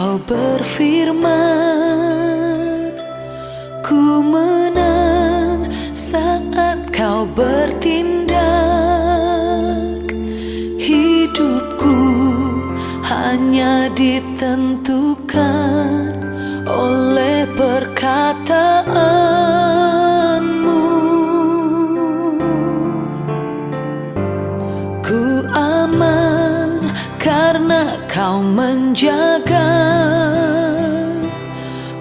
Kau berfirman, ku menang saat kau bertindak. Hidupku hanya ditentukan oleh perkataanmu. Ku aman karena kau menjaga.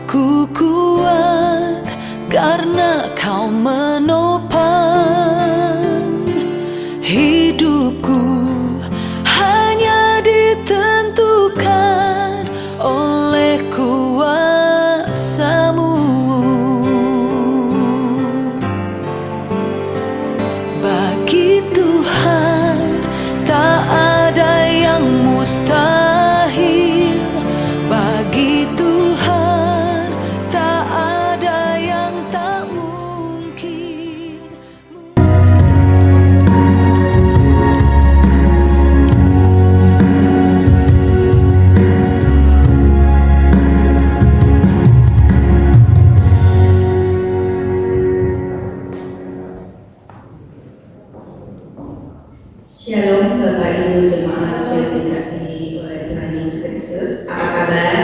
Ku kuat karena kau menopang. Hidupku hanya ditentukan oleh kuasa-Mu. Bagi Tuhan tak ada yang mustahil. Bagi Tuhan tak ada yang tak mungkin. Shalom Bapak Ibu Jemaat yang dikasihi oleh Tuhan Yesus Kristus. Apa kabar?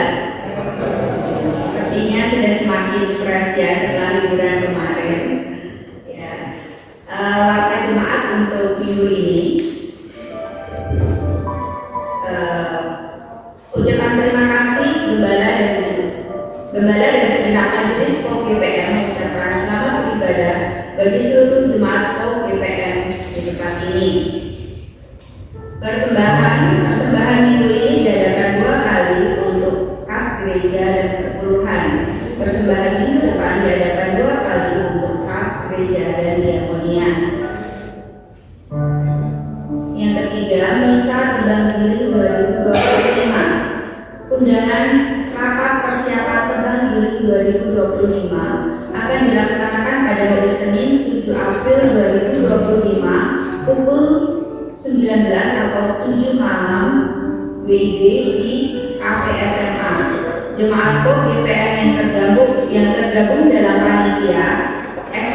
Sepertinya sudah semakin fresh ya setelah liburan kemarin. Ya, warta jemaat untuk minggu ini. Ucapan terima kasih Gembala dan segenap majelis POK GPM mengucapkan selamat beribadah bagi seluruh jemaat POK GPM di tempat ini. Persembahan minggu ini diadakan 2 kali untuk kas gereja dan perpuluhan. Persembahan minggu depan diadakan 2 kali untuk kas gereja dan diakonia. Yang ketiga, misa tebang giling 2025. Undangan rapat persiapan tebang giling 2025 akan dilaksanakan pada hari Senin 7 April 2025 pukul 19 atau 7 malam WIB di Cafe SMA. Jemaat POK GPM yang tergabung dalam panitia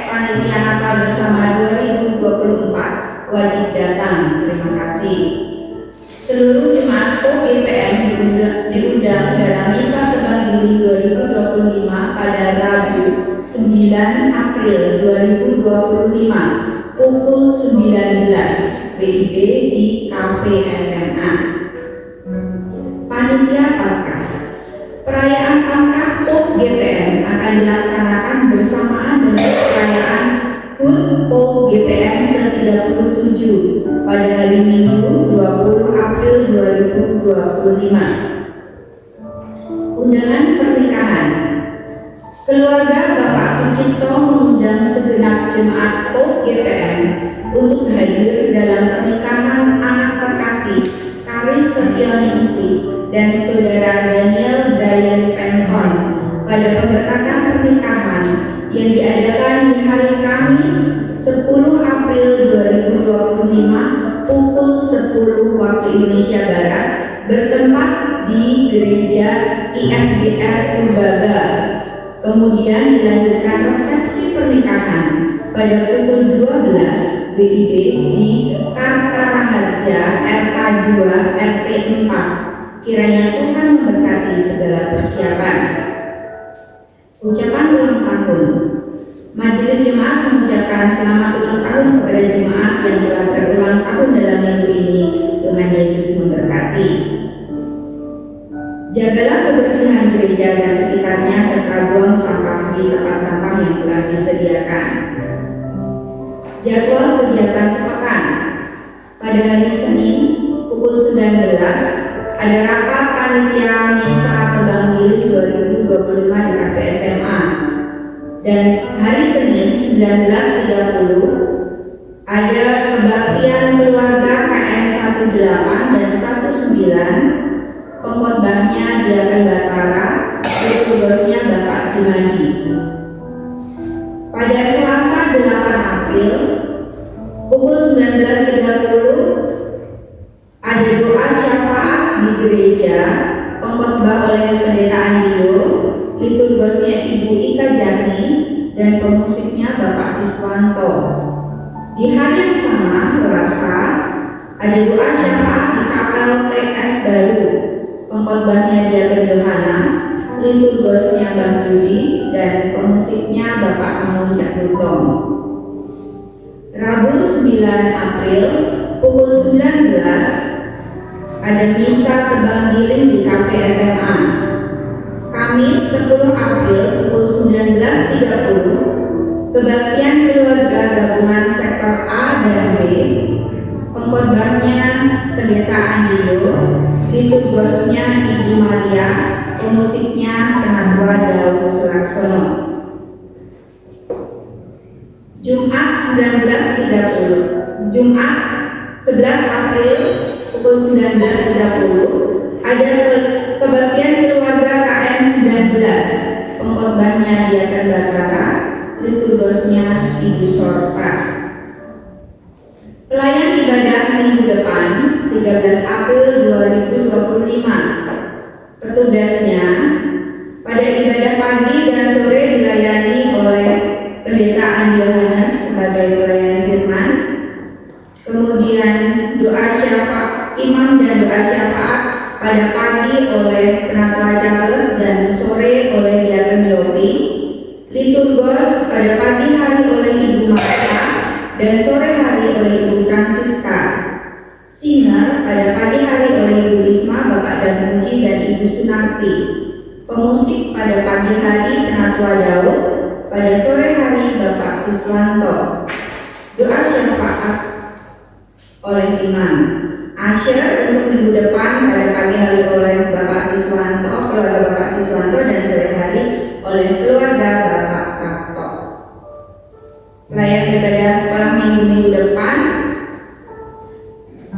Panitia Natal Bersama 2024 wajib datang. Terima kasih. Seluruh jemaat POK GPM diundang dalam misa tebang giling 2025 pada Rabu 9 April 2025 pukul 19 WIB di Cafe SMA. Panitia Paskah. Perayaan Paskah POK GPM akan dilaksanakan bersamaan dengan perayaan HUT POK GPM ke-37 pada hari Minggu 20 April 2025. Undangan pernikahan. Keluarga Bapak Sucipto mengundang segenap jemaat POK GPM untuk hadir dalam pernikahan anak terkasih Karis Setioningsi dan Saudara Daniel Brian Fenton pada pemberkatan pernikahan yang diadakan di hari Kamis 10 April 2025 pukul 10 waktu Indonesia Barat bertempat di Gereja IFGR Tubaga. Kemudian dilanjutkan resepsi pernikahan pada pukul 12 WIB di Kartaraharja RK2 RT4. Kiranya Tuhan memberkati segala persiapan. Ucapan ulang tahun. Majelis jemaat mengucapkan selamat ulang tahun kepada jemaat yang telah berulang tahun dalam minggu ini. Tuhan Yesus memberkati. Jagalah kebersihan gereja dan sekitarnya serta buang sampah di tempat sampah yang telah disediakan. Jadwal kegiatan sepekan. Pada hari Senin pukul 19 ada rapat panitia misa tebang giling 2025 di Cafe SMA. Dan hari Senin 19.30 ada kebaktian keluarga KM 18 dan 19. Pengkhotbahnya Diaken Batara, kudusnya Bapak Jumadi. Pada Selasa 8 April pukul 19.30 ada doa syafaat di gereja pengkhotbah oleh Pendeta Andio, liturgosnya Ibu Ika Jani, dan pemusiknya Bapak Siswanto. Di hari yang sama, Selasa, ada doa syafaat di kapel TS Baru, pengkhotbahnya Diaken Yohana, liturgosnya Mbah Budi, dan pemusiknya Bapak Mamunjak Butong. Rabu 9 April pukul 19 ada misa tebang giling di Kafe SMA. Kamis 10 April pukul 19.30 kebaktian keluarga gabungan sektor A dan B, pengkhotbahnya Pendeta Andio, liturgosnya Ibu Maria, pemusiknya Penatua Daud Sulaksono. Jumat 19.30, Jumat 11 April pukul 19.30 ada kebaktian keluarga KM 19, pengkhotbahnya Diaken Batara, liturgosnya Ibu Sorta. Pelayan ibadah minggu depan 13 April 2025. Petugasnya pada ibadah pagi dan sore dilayani oleh Pendeta Andi Yohanes sebagai pelayan firman. Kemudian doa syafaat imam dan doa syafaat pada pagi oleh Penatua Charles dan sore oleh Diaken Yopi. Liturgos pada pagi hari oleh Ibu Marta dan sore hari oleh Ibu Francisca. Singer pada pagi hari oleh Ibu Risma, Bapak Darmuji, dan Ibu Sunarti. Pemusik pada pagi hari Penatua Daud, pada sore hari Bapak Siswanto. Doa syafaat oleh imam. Asyir untuk minggu depan pada pagi hari oleh Bapak Siswanto, keluarga Bapak Siswanto, dan sore hari oleh keluarga Bapak Prato. Pelayan ibadah sekolah minggu depan,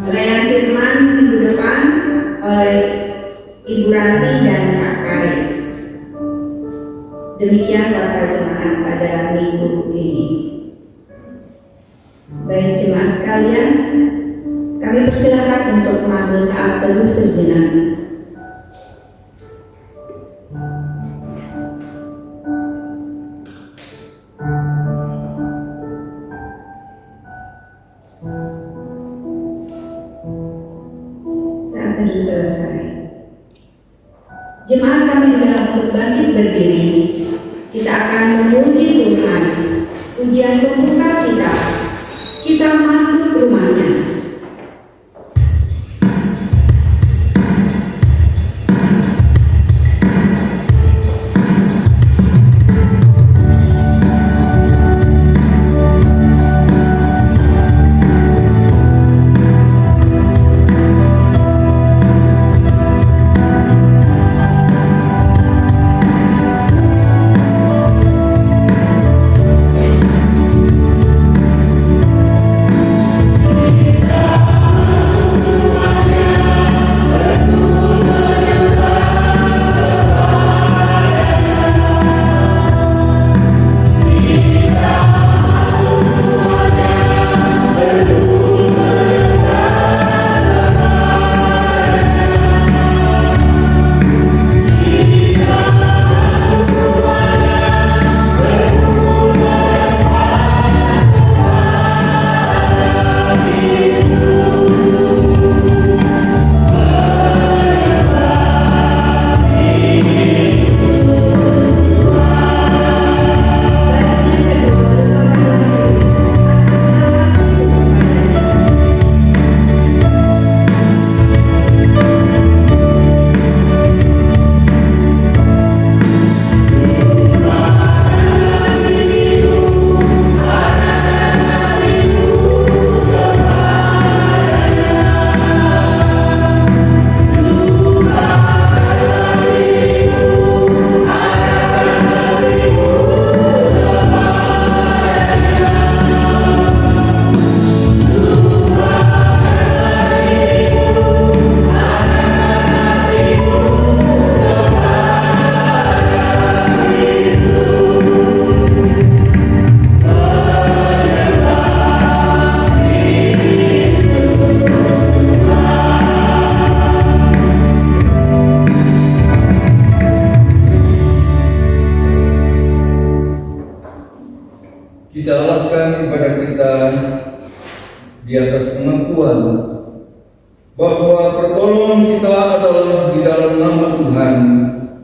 pelayan firman minggu depan oleh Ibu Ranti dan Kak Karis. Demikian warta jemaat pada minggu ini. Baik jemaat sekalian, kami persilakan untuk mengambil saat teduh sejenak. Saat teduh selesai, jemaat kami undang untuk bangkit berdiri. Kita akan memuji Tuhan. Pujian pembuka kita masuk rumahnya.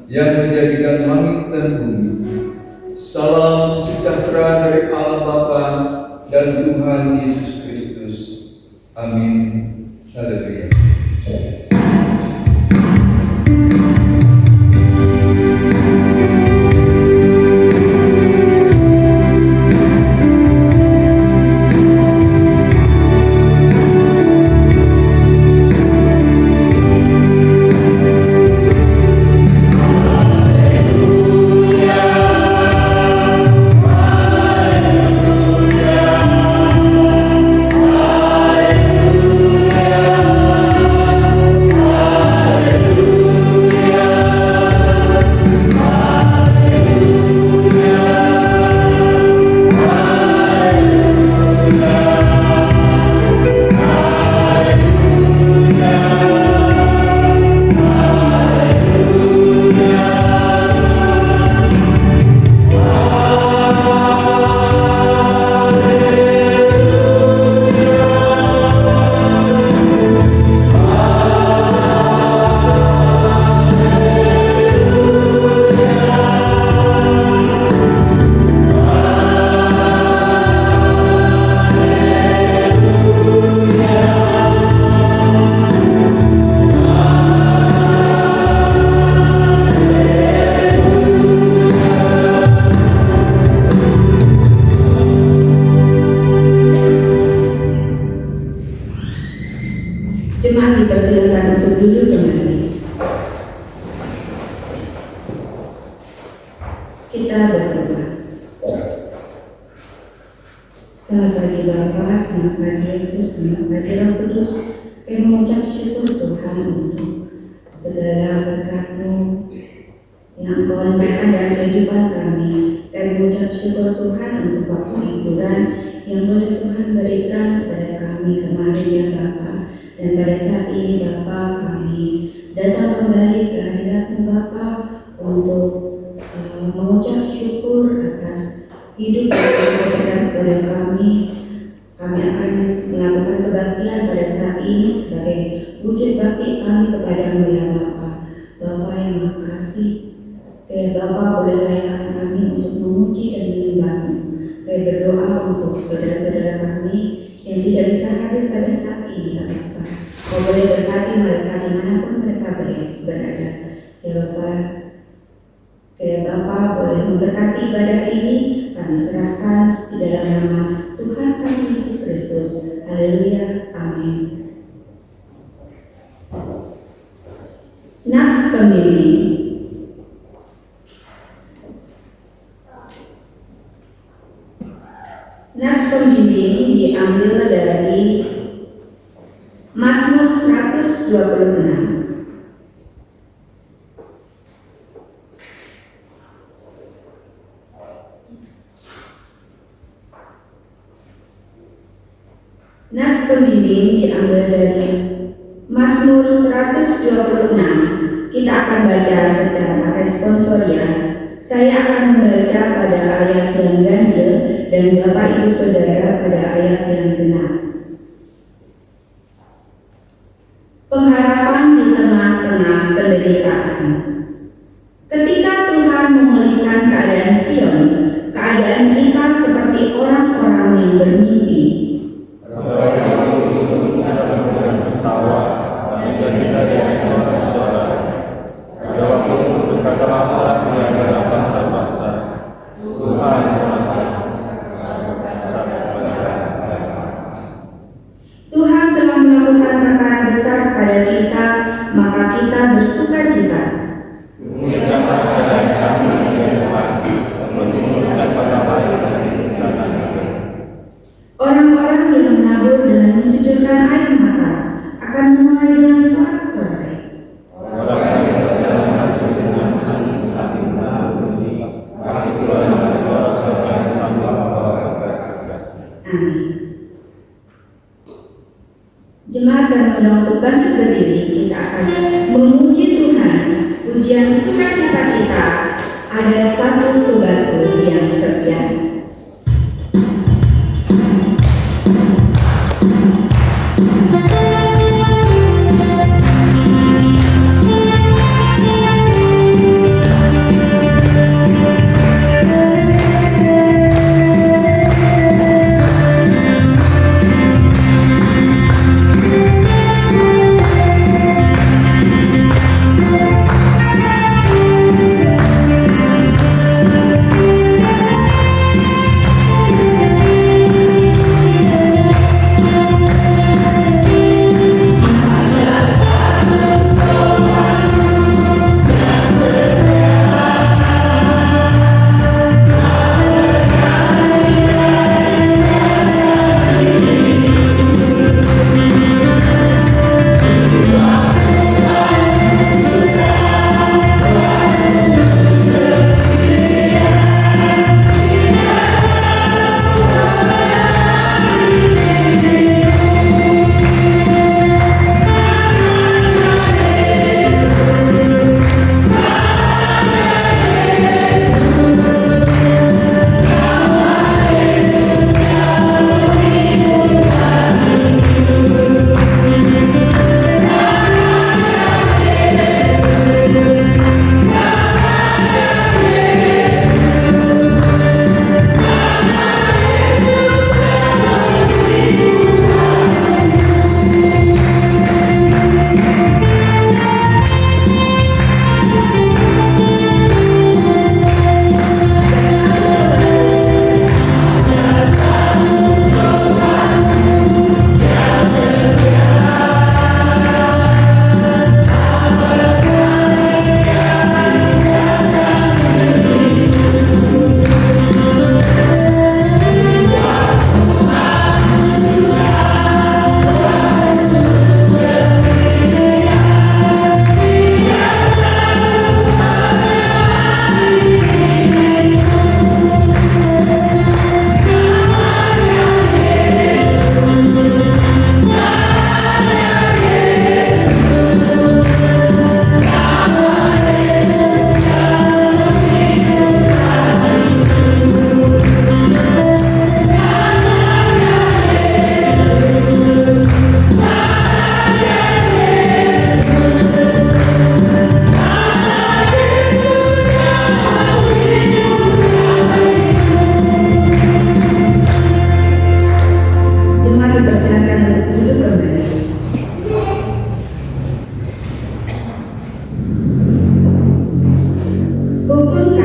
yang menjadikan langit dan bumi. Salam sejahtera dari Allah Bapa dan Tuhan Yesus Kristus. Amin. Haleluya. Jemaat dipersilakan untuk duduk kembali. Kita berdoa. Selamat pagi Bapa, selamat pagi Yesus, selamat pagi Roh Kudus. Kami mengucap syukur Tuhan untuk segala berkat-Mu yang Engkau limpahkan dalam kehidupan kami. Kami mengucap syukur Tuhan untuk waktu hiburan yang boleh Tuhan berikan kepada kami kemarin ya Bapa. Dan pada saat ini Bapa, kami datang kembali ke hadirat-Mu Bapa untuk mengucap syukur atas hidup yang Engkau berikan kepada kami. Kami akan melakukan kebaktian pada saat ini sebagai wujud bakti kami kepada-Mu ya Bapa. Bapa yang makasih, kiranya Bapa boleh layakkan kami untuk memuji dan menyembah-Mu. Kami berdoa untuk saudara-saudara kami yang tidak bisa hadir pada saat ini ya Bapa. Kau boleh berkati mereka dimanapun mereka berada. Ya Bapa, kiranya Bapa boleh memberkati ibadah ini. Kami serahkan di dalam nama Tuhan kami Yesus Kristus. Haleluya. Amin. Nats pembimbing. Nats pembimbing diambil dari Mazmur 126. Nats pembimbing diambil dari Mazmur 126. Kita akan baca secara responsorial. Saya akan membaca pada ayat yang ganjil dan Bapak Ibu Saudara pada ayat yang genap. Pengharapan di tengah-tengah penderitaan. Ketika Tuhan memulihkan keadaan Sion, keadaan kita seperti orang-orang yang bermimpi. Tuhan telah melakukan perkara besar pada kita, maka kita bersuka cita. Orang-orang yang menabur dengan mencucurkan air mata akan menuai dengan sorak-sorai. Amin. Jemaat kami undang untuk bangkit berdiri. Kita akan memuji Tuhan. Pujian sukacita kita. Ada satu sobatku yang setia.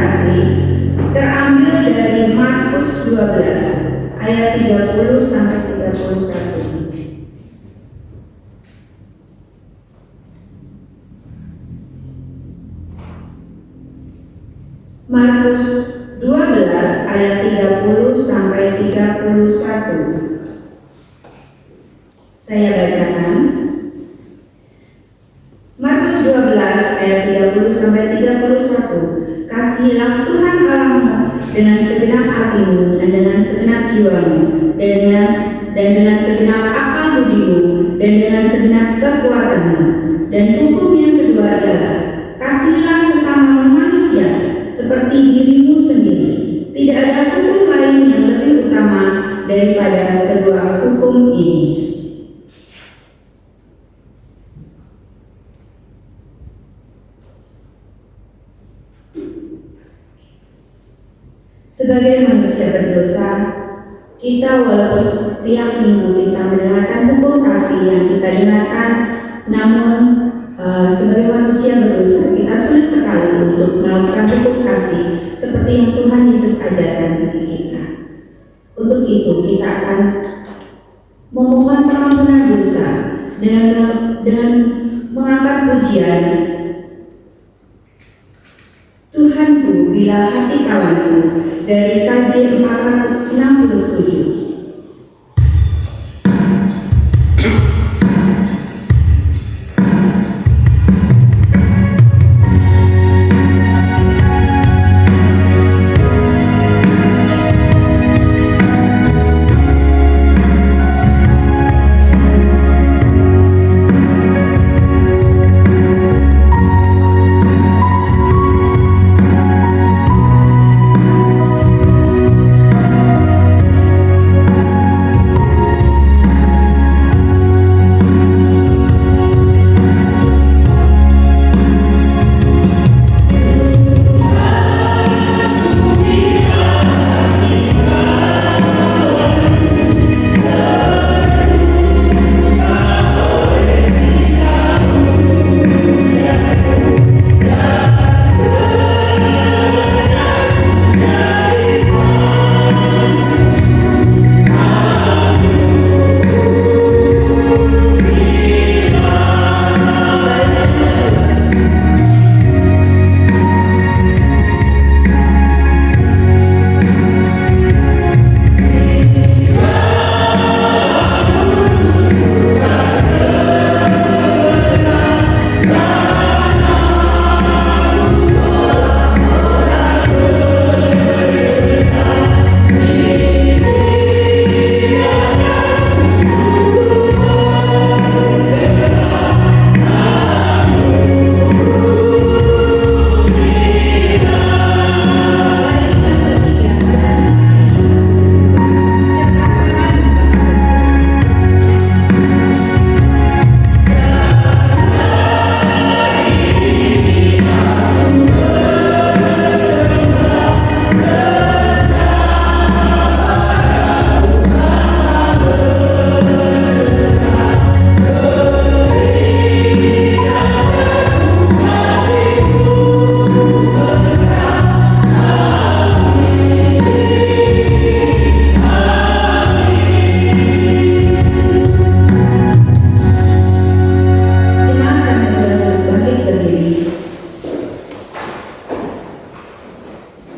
terkasih, terambil dari Markus 12 ayat 30 sampai 31. Markus 12 ayat 30 sampai 31. Saya bacakan. Markus 12 ayat 30 sampai 31. Kasihilah Tuhan Allahmu dengan segenap hatimu dan dengan segenap jiwamu dan dengan segenap akal budimu dan dengan segenap kekuatanmu. Dan hukum yang kedua adalah kasihilah sesamamu manusia seperti dirimu sendiri. Tidak ada hukum lain yang lebih utama daripada kedua hukum ini. Sebagai manusia berdosa, kita walaupun setiap minggu kita mendengarkan hukum kasih yang kita dengarkan, namun sebagai manusia berdosa kita sulit sekali untuk melakukan hukum kasih seperti yang Tuhan Yesus ajarkan bagi kita. Untuk itu kita akan memohon pengampunan dosa dengan mengangkat pujian, Tuhanku bila hati kawanku, dari KJ 467.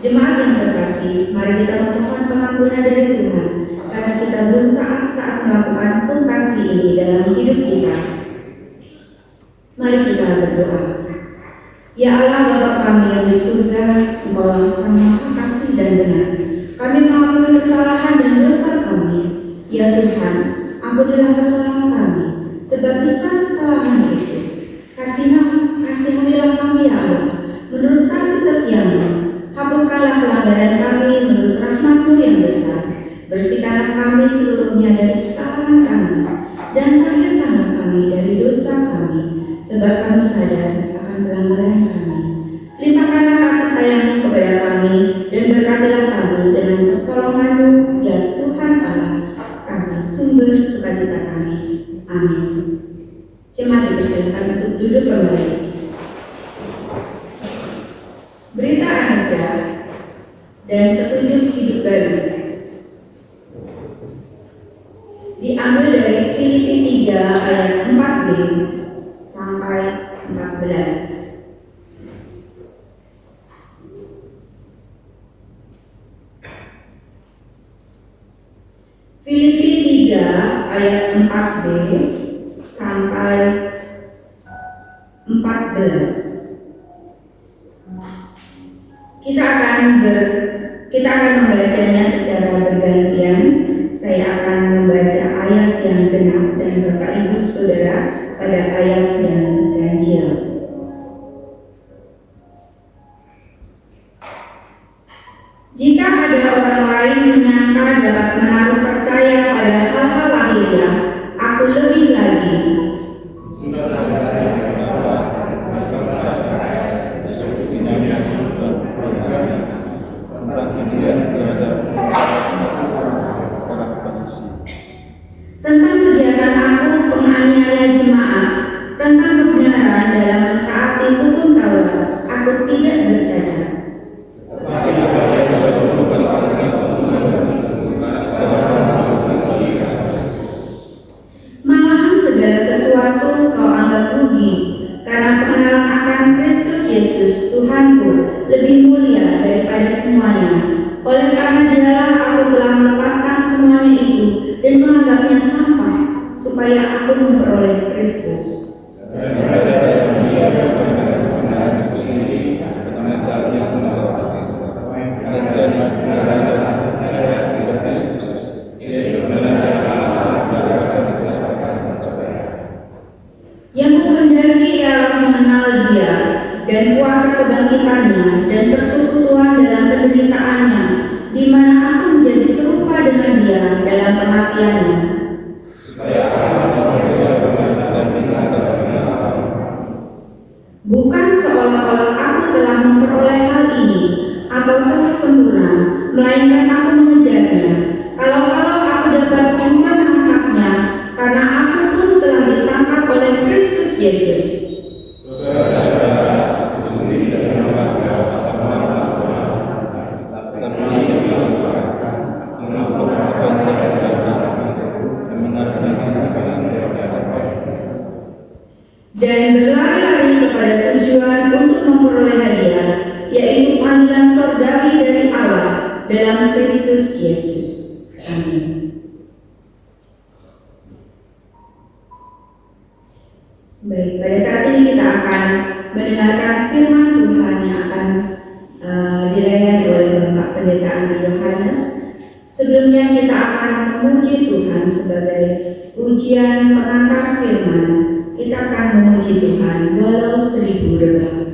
Jemaat yang terkasih, mari kita memohon pengampunan dari Tuhan karena kita belum taat saat melakukan hukum kasih ini dalam hidup kita. Mari kita berdoa. Ya Allah Bapa kami yang di surga, Engkaulah Sang Maha Kasih dan benar. Kami mengakui kesalahan dan dosa kami. Ya Tuhan, ampunilah kesalahan kami, sebab besar kesalahan itu. Kasihanilah kami ya Allah, menurut kasih setiamu. Hapuskanlah pelanggaran kami menurut rahmat-Mu yang besar. Bersihkanlah kami seluruhnya dari kesalahan kami, dan tahirkanlah kami dari dosa kami, sebab kami sadar akan pelanggaran kami. Limpahkanlah kasih sayang kepada kami, dan berkatilah kami dengan pertolongan-Mu, ya Tuhan Allah kami, sumber sukacita kami. Amin. Jemaat dipersilakan untuk duduk kembali. Berita anugerah kita akan membacanya secara bergantian. Saya akan membaca ayat yang genap dan Bapak Ibu Saudara pada ayat yang ganjil. Jika ada orang lain menyangka dapat menaruh percaya pada hal-hal lahiriah, aku lebih lagi. Tentang kegiatan aku penganiaya jemaat, tentang kebenaran dalam mentaati hukum Taurat, aku tidak bercacat. Malahan segala sesuatu kau anggap rugi, karena pengenalan akan Kristus Yesus Tuhanku lebih mulia daripada semuanya. Oleh karena dialah aku telah melepaskan semuanya itu dan menganggapnya sampah, supaya aku memperoleh Kristus. Yang kuhendaki ialah mengenal Dia dan kuasa kebangkitannya dan persekutuan dalam penderitaannya, di mana aku menjadi serupa dengan Dia dalam kematiannya. Bukan seolah-olah aku telah memperoleh hal ini atau telah sempurna, melainkan aku mengejarnya. Kalau aku dapat juga menangkapnya, karena aku pun telah ditangkap oleh Kristus Yesus. Dan berlari-lari kepada tujuan untuk memperoleh hadiah, yaitu panggilan sorgawi dari Allah dalam Kristus Yesus. Amin. Baik, pada saat ini kita akan mendengarkan firman Tuhan yang akan dilayani oleh Bapak Pendeta Andi Yohanes. Sebelumnya kita akan memuji Tuhan sebagai ujian pengantar firman. Kita akan memuji Tuhan walau 1000 rebah.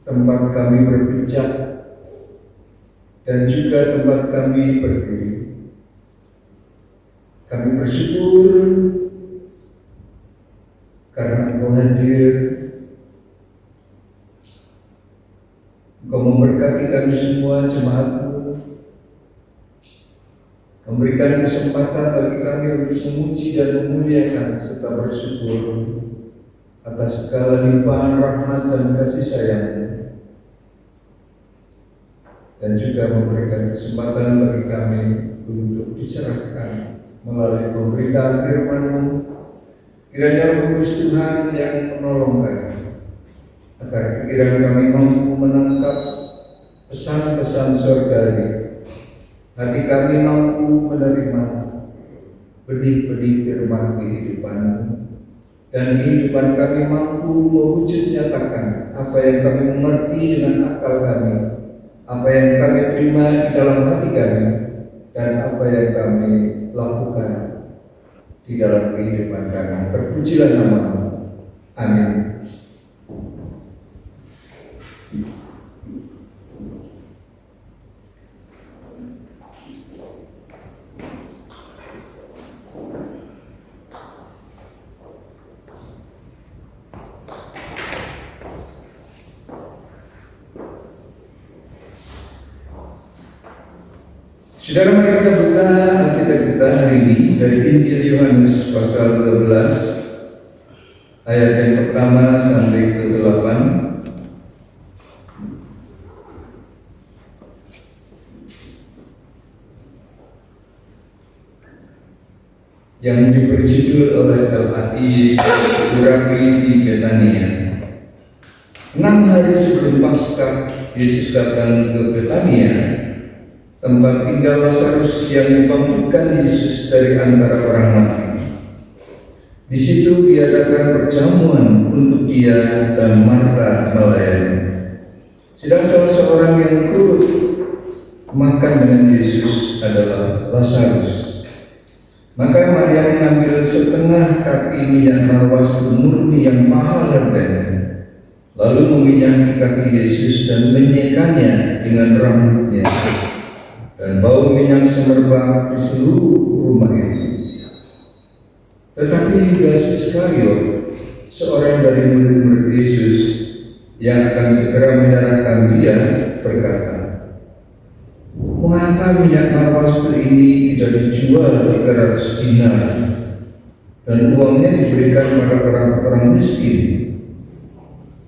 tempat kami berpijak, dan juga tempat kami berdiri. Kami bersyukur karena Engkau hadir. Engkau memberkati kami semua jemaat-Mu, memberikan kesempatan bagi kami untuk memuji dan memuliakan serta bersyukur atas segala limpahan rahmat dan kasih sayang-Mu, dan juga memberikan kesempatan bagi kami untuk dicerahkan melalui pemberitaan firman-Mu. Kiranya Roh Kudus Tuhan yang menolong kami, agar pikiran kami mampu menangkap pesan-pesan surgawi, hati kami mampu menerima benih-benih firman kehidupan-Mu, dan kehidupan kami mampu mewujud nyatakan apa yang kami mengerti dengan akal kami, apa yang kami terima di dalam hati kami, dan apa yang kami lakukan di dalam kehidupan kami. Terpujilah nama-Mu. Amin. Saudara, mari kita buka Alkitab kita hari ini dari Injil Yohanes pasal 12 ayat yang pertama sampai ke-8. Yang diberjudul oleh LHI Yesus Urapi di Betania. 6 hari sebelum Paskah, Yesus datang ke Betania, tempat tinggal Lazarus yang dibangkitkan Yesus dari antara orang mati. Di situ diadakan perjamuan untuk dia dan Marta melayani. Sedang salah seorang yang turut makan dengan Yesus adalah Lazarus. Maka Maria mengambil setengah kaki minyak marwastu murni yang mahal harganya, lalu meminyaki kaki Yesus dan menyekanya dengan rambutnya. Dan bau minyak semerbak di seluruh rumah itu. Tetapi Yudas Iskariot, seorang dari murid-murid Yesus yang akan segera menyerahkan dia, berkata, "Mengapa minyak marwastu ini tidak dijual 300 dinar dan uangnya diberikan pada orang-orang miskin?"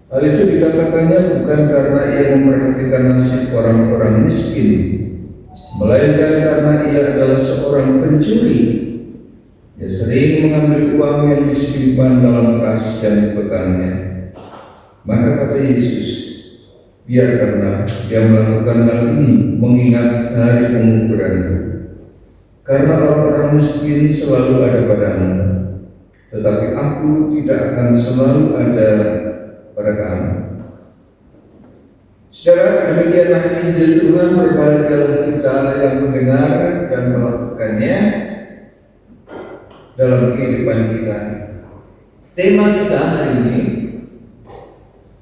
Hal itu dikatakannya bukan karena ia memperhatikan nasib orang-orang miskin, melainkan karena ia adalah seorang pencuri. Dia sering mengambil uang yang disimpan dalam tas yang dipegangnya. Maka kata Yesus, "Biarkanlah dia melakukan hal ini mengingat hari penguburanku. Karena orang-orang miskin selalu ada padamu, tetapi aku tidak akan selalu ada pada kamu." Saudara, demikianlah Injil Tuhan. Berbahagialah kita yang mendengar dan melakukannya dalam kehidupan kita. Tema kita hari ini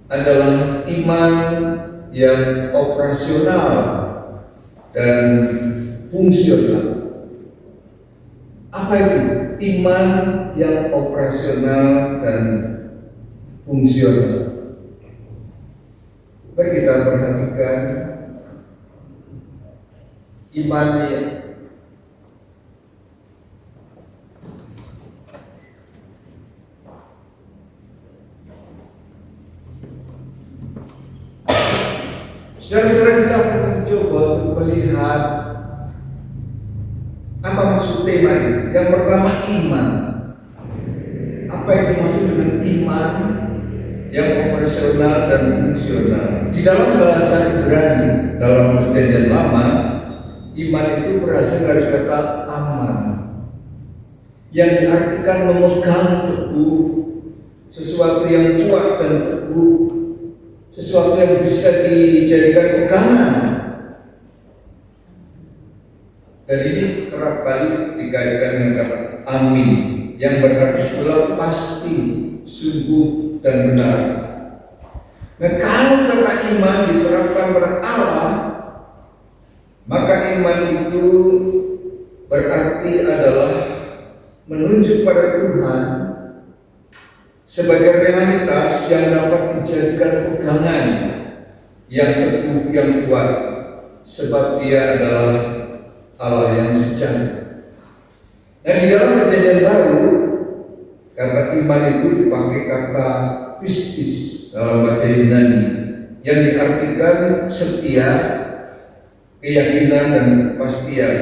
adalah iman yang operasional dan fungsional. Apa itu iman yang operasional dan fungsional? Mari kita perhatikan iman yang saudara-saudara, kita akan mencoba untuk melihat apa maksud tema ini. Yang pertama, iman. Apa yang dimaksud dengan iman yang operasional dan fungsional? Di dalam bahasa Ibrani, dalam Perjanjian Lama, iman itu berasal dari kata aman, yang diartikan memegang teguh sesuatu yang kuat dan teguh, sesuatu yang bisa dijadikan pegangan. Dan ini kerap kali dikaitkan dengan kata amin, yang berarti selalu pasti, sungguh dan benar. Nah, kalau kata iman diterapkan pada Allah, maka iman itu berarti adalah menunjuk pada Tuhan sebagai realitas yang dapat dijadikan pegangan yang teguh, yang kuat, sebab Dia adalah Allah yang sejati. Nah, di dalam Perjanjian Baru, kata iman itu dipakai kata pistis dalam bahasa Yunani, yang diartikan setia, keyakinan dan kepastian.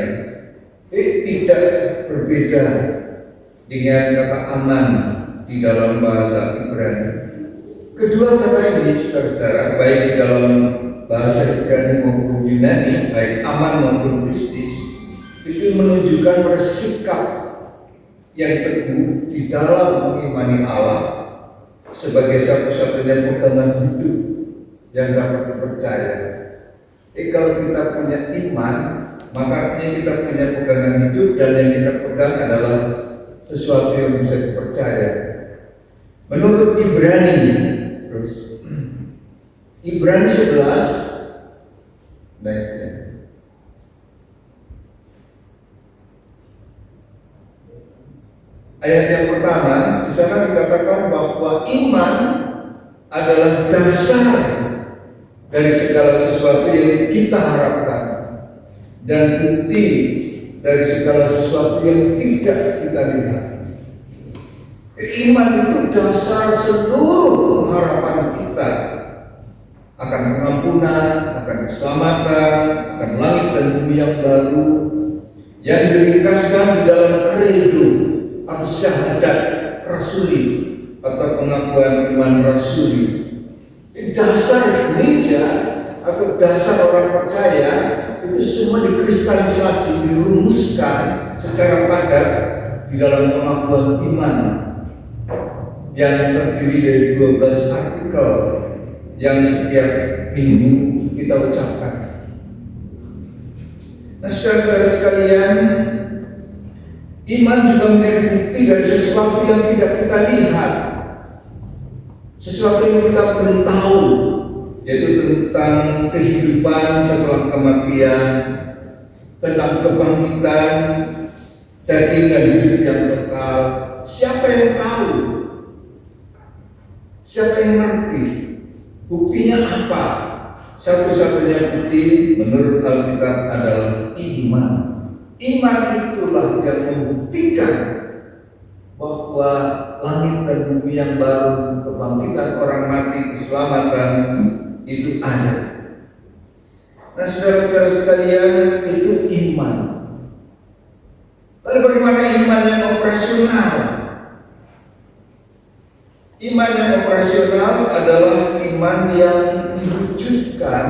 Tidak berbeda dengan kata aman di dalam bahasa Ibrani. Kedua kata ini, saudara-saudara, baik di dalam bahasa Ibrani maupun Yunani, baik aman maupun pistis, itu menunjukkan pada sikap yang teguh di dalam mengimani Allah sebagai satu-satunya pegangan hidup yang dapat dipercaya. Kalau kita punya iman, maka artinya kita punya pegangan hidup, dan yang kita pegang adalah sesuatu yang bisa dipercaya. Menurut Ibrani, terus Ibrani 11, next ya. Ayat yang pertama, di sana dikatakan bahwa iman adalah dasar dari segala sesuatu yang kita harapkan dan bukti dari segala sesuatu yang tidak kita lihat. Iman itu dasar seluruh harapan kita akan pengampunan, akan keselamatan, akan langit dan bumi yang baru, yang diringkaskan di dalam kredo atau syahadat rasuli atau pengakuan iman rasuli. Dasar gereja atau dasar orang percaya itu semua dikristalisasi, dirumuskan secara padat di dalam pengakuan iman yang terdiri dari 12 artikel yang setiap minggu kita ucapkan. Nah, saudara-saudara sekalian, iman juga menjadi bukti dari sesuatu yang tidak kita lihat, sesuatu yang kita belum tahu, yaitu tentang kehidupan setelah kematian, tentang kebangkitan daging dan hidup yang kekal. Siapa yang tahu? Siapa yang ngerti? Buktinya apa? Satu-satunya bukti menurut Alkitab adalah iman. Iman itulah yang membuktikan bahwa langit dan bumi yang baru, kebangkitan orang mati, keselamatan itu ada. Nah, saudara-saudara sekalian, itu iman. Lalu bagaimana iman yang operasional? Iman yang operasional adalah iman yang diwujudkan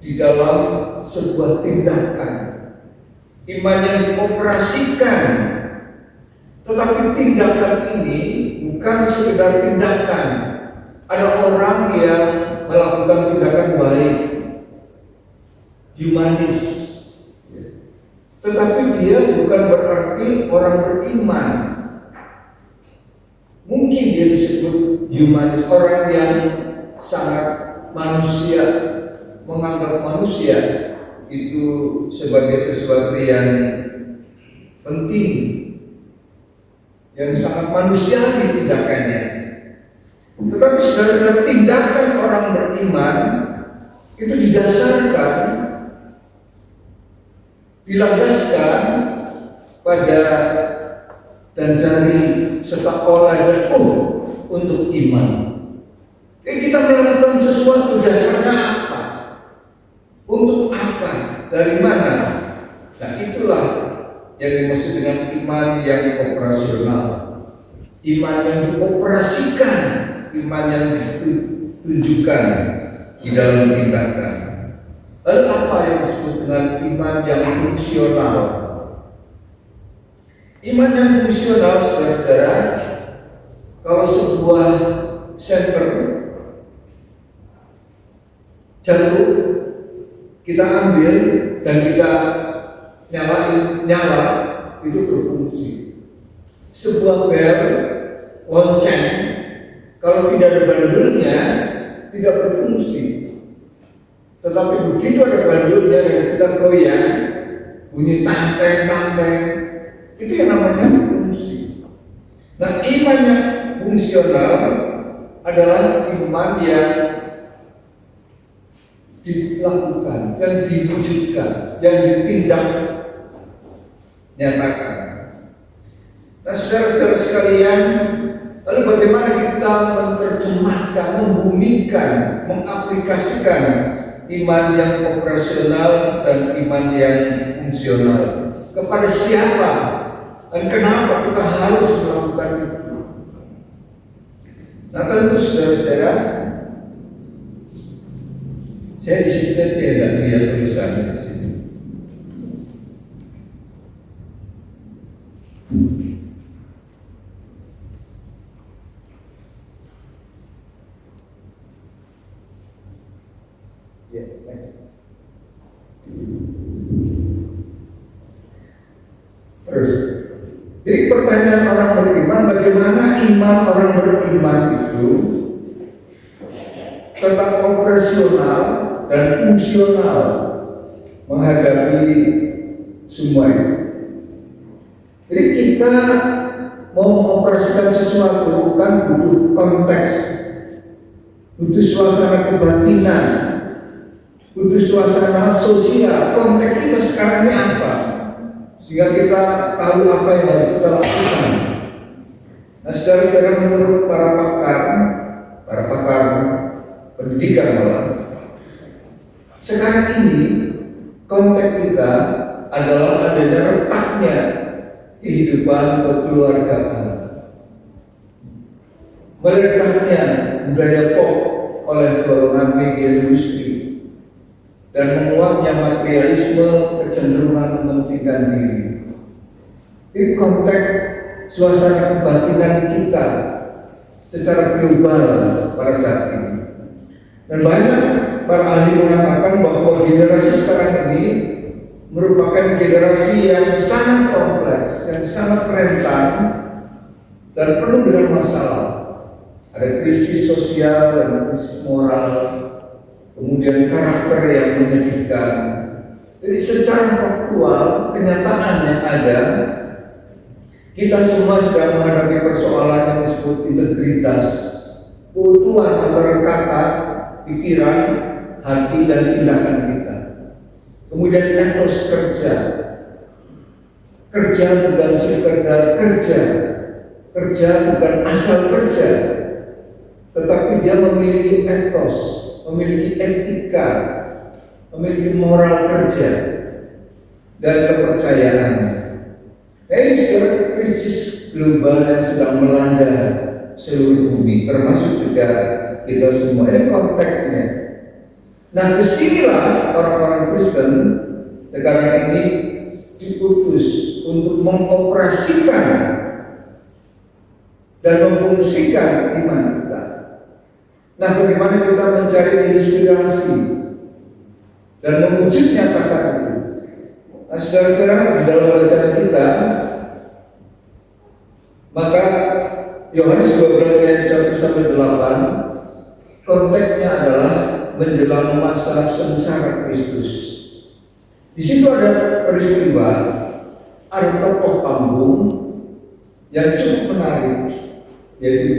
di dalam sebuah tindakan. Iman yang dioperasikan. Tetapi tindakan ini bukan sekedar tindakan. Ada orang yang melakukan tindakan baik, humanis, tetapi dia bukan berarti orang beriman. Mungkin dia disebut humanis, orang yang sangat manusia, menganggap manusia itu sebagai sesuatu yang penting, yang sangat manusiawi tindakannya. Tetapi saudara-saudara, tindakan orang beriman itu didasarkan, dilandaskan pada dan dari serta oleh dan untuk iman. Kita melakukan sesuatu, dasarnya apa? Untuk apa? Dari mana? Nah, itulah yang dimaksud dengan iman yang operasional. Iman yang dioperasikan, iman yang ditunjukkan di dalam tindakan. Lalu apa yang disebut dengan iman yang fungsional? Iman yang fungsional, saudara-saudara, kalau sebuah senter jatuh, kita ambil dan kita nyala, itu berfungsi. Sebuah bel lonceng, kalau tidak ada bandelnya, tidak berfungsi. Tetapi begitu ada bandulnya yang kita goyang, bunyi tanteng-tanteng, itu yang namanya fungsi. Nah, iman yang fungsional adalah iman yang dilakukan, yang diwujudkan, yang ditindak nyatakan. Nah, saudara-saudara sekalian, lalu bagaimana kita menerjemahkan, membumikan, mengaplikasikan iman yang operasional dan iman yang fungsional? Kepada siapa dan kenapa kita harus melakukan itu? Nah, tentu saudara-saudara, saya di sini tidak lihat tulisan di sini. Terus, jadi pertanyaan orang beriman, bagaimana iman orang beriman itu tetap operasional dan fungsional menghadapi semua itu. Jadi kita mau mengoperasikan sesuatu kan butuh konteks, butuh suasana kebatinan, butuh suasana sosial. Konteks kita sekarang ini apa? Sehingga kita tahu apa yang harus kita lakukan. Nah, saudara-saudara, menurut para pakar pendidikan malah, sekarang ini konteks kita adalah adanya retaknya kehidupan kekeluargaan, meledaknya budaya pop oleh dorongan media industri, dan menguatnya materialisme, kecenderungan mementingkan diri. Ini konteks suasana kebatinan kita secara global pada saat ini. Dan banyak para ahli mengatakan bahwa generasi sekarang ini merupakan generasi yang sangat kompleks, yang sangat rentan dan penuh dengan masalah. Ada krisis sosial dan krisis moral, kemudian karakter yang menyedihkan. Jadi secara faktual, kenyataan yang ada, kita semua sedang menghadapi persoalan yang disebut integritas, keutuhan antara kata, pikiran, hati, dan tindakan kita. Kemudian etos kerja. Kerja bukan sekedar kerja. Kerja bukan asal kerja, tetapi dia memiliki etos, memiliki etika, memiliki moral kerja dan kepercayaan. Nah, ini sekarang krisis global yang sedang melanda seluruh bumi, termasuk juga kita semua. Ini konteksnya. Nah, kesinilah orang-orang Kristen sekarang ini diutus untuk mengoperasikan dan memfungsikan iman kita. Nah, bagaimana kita mencari inspirasi dan mewujud nyatakan itu? Nah, saudara-saudara, di dalam bacaan kita, maka Yohanes 12 ayat 1-8, konteksnya adalah menjelang masa sengsara Kristus. Di situ ada peristiwa, ada tokoh panggung yang cukup menarik, yaitu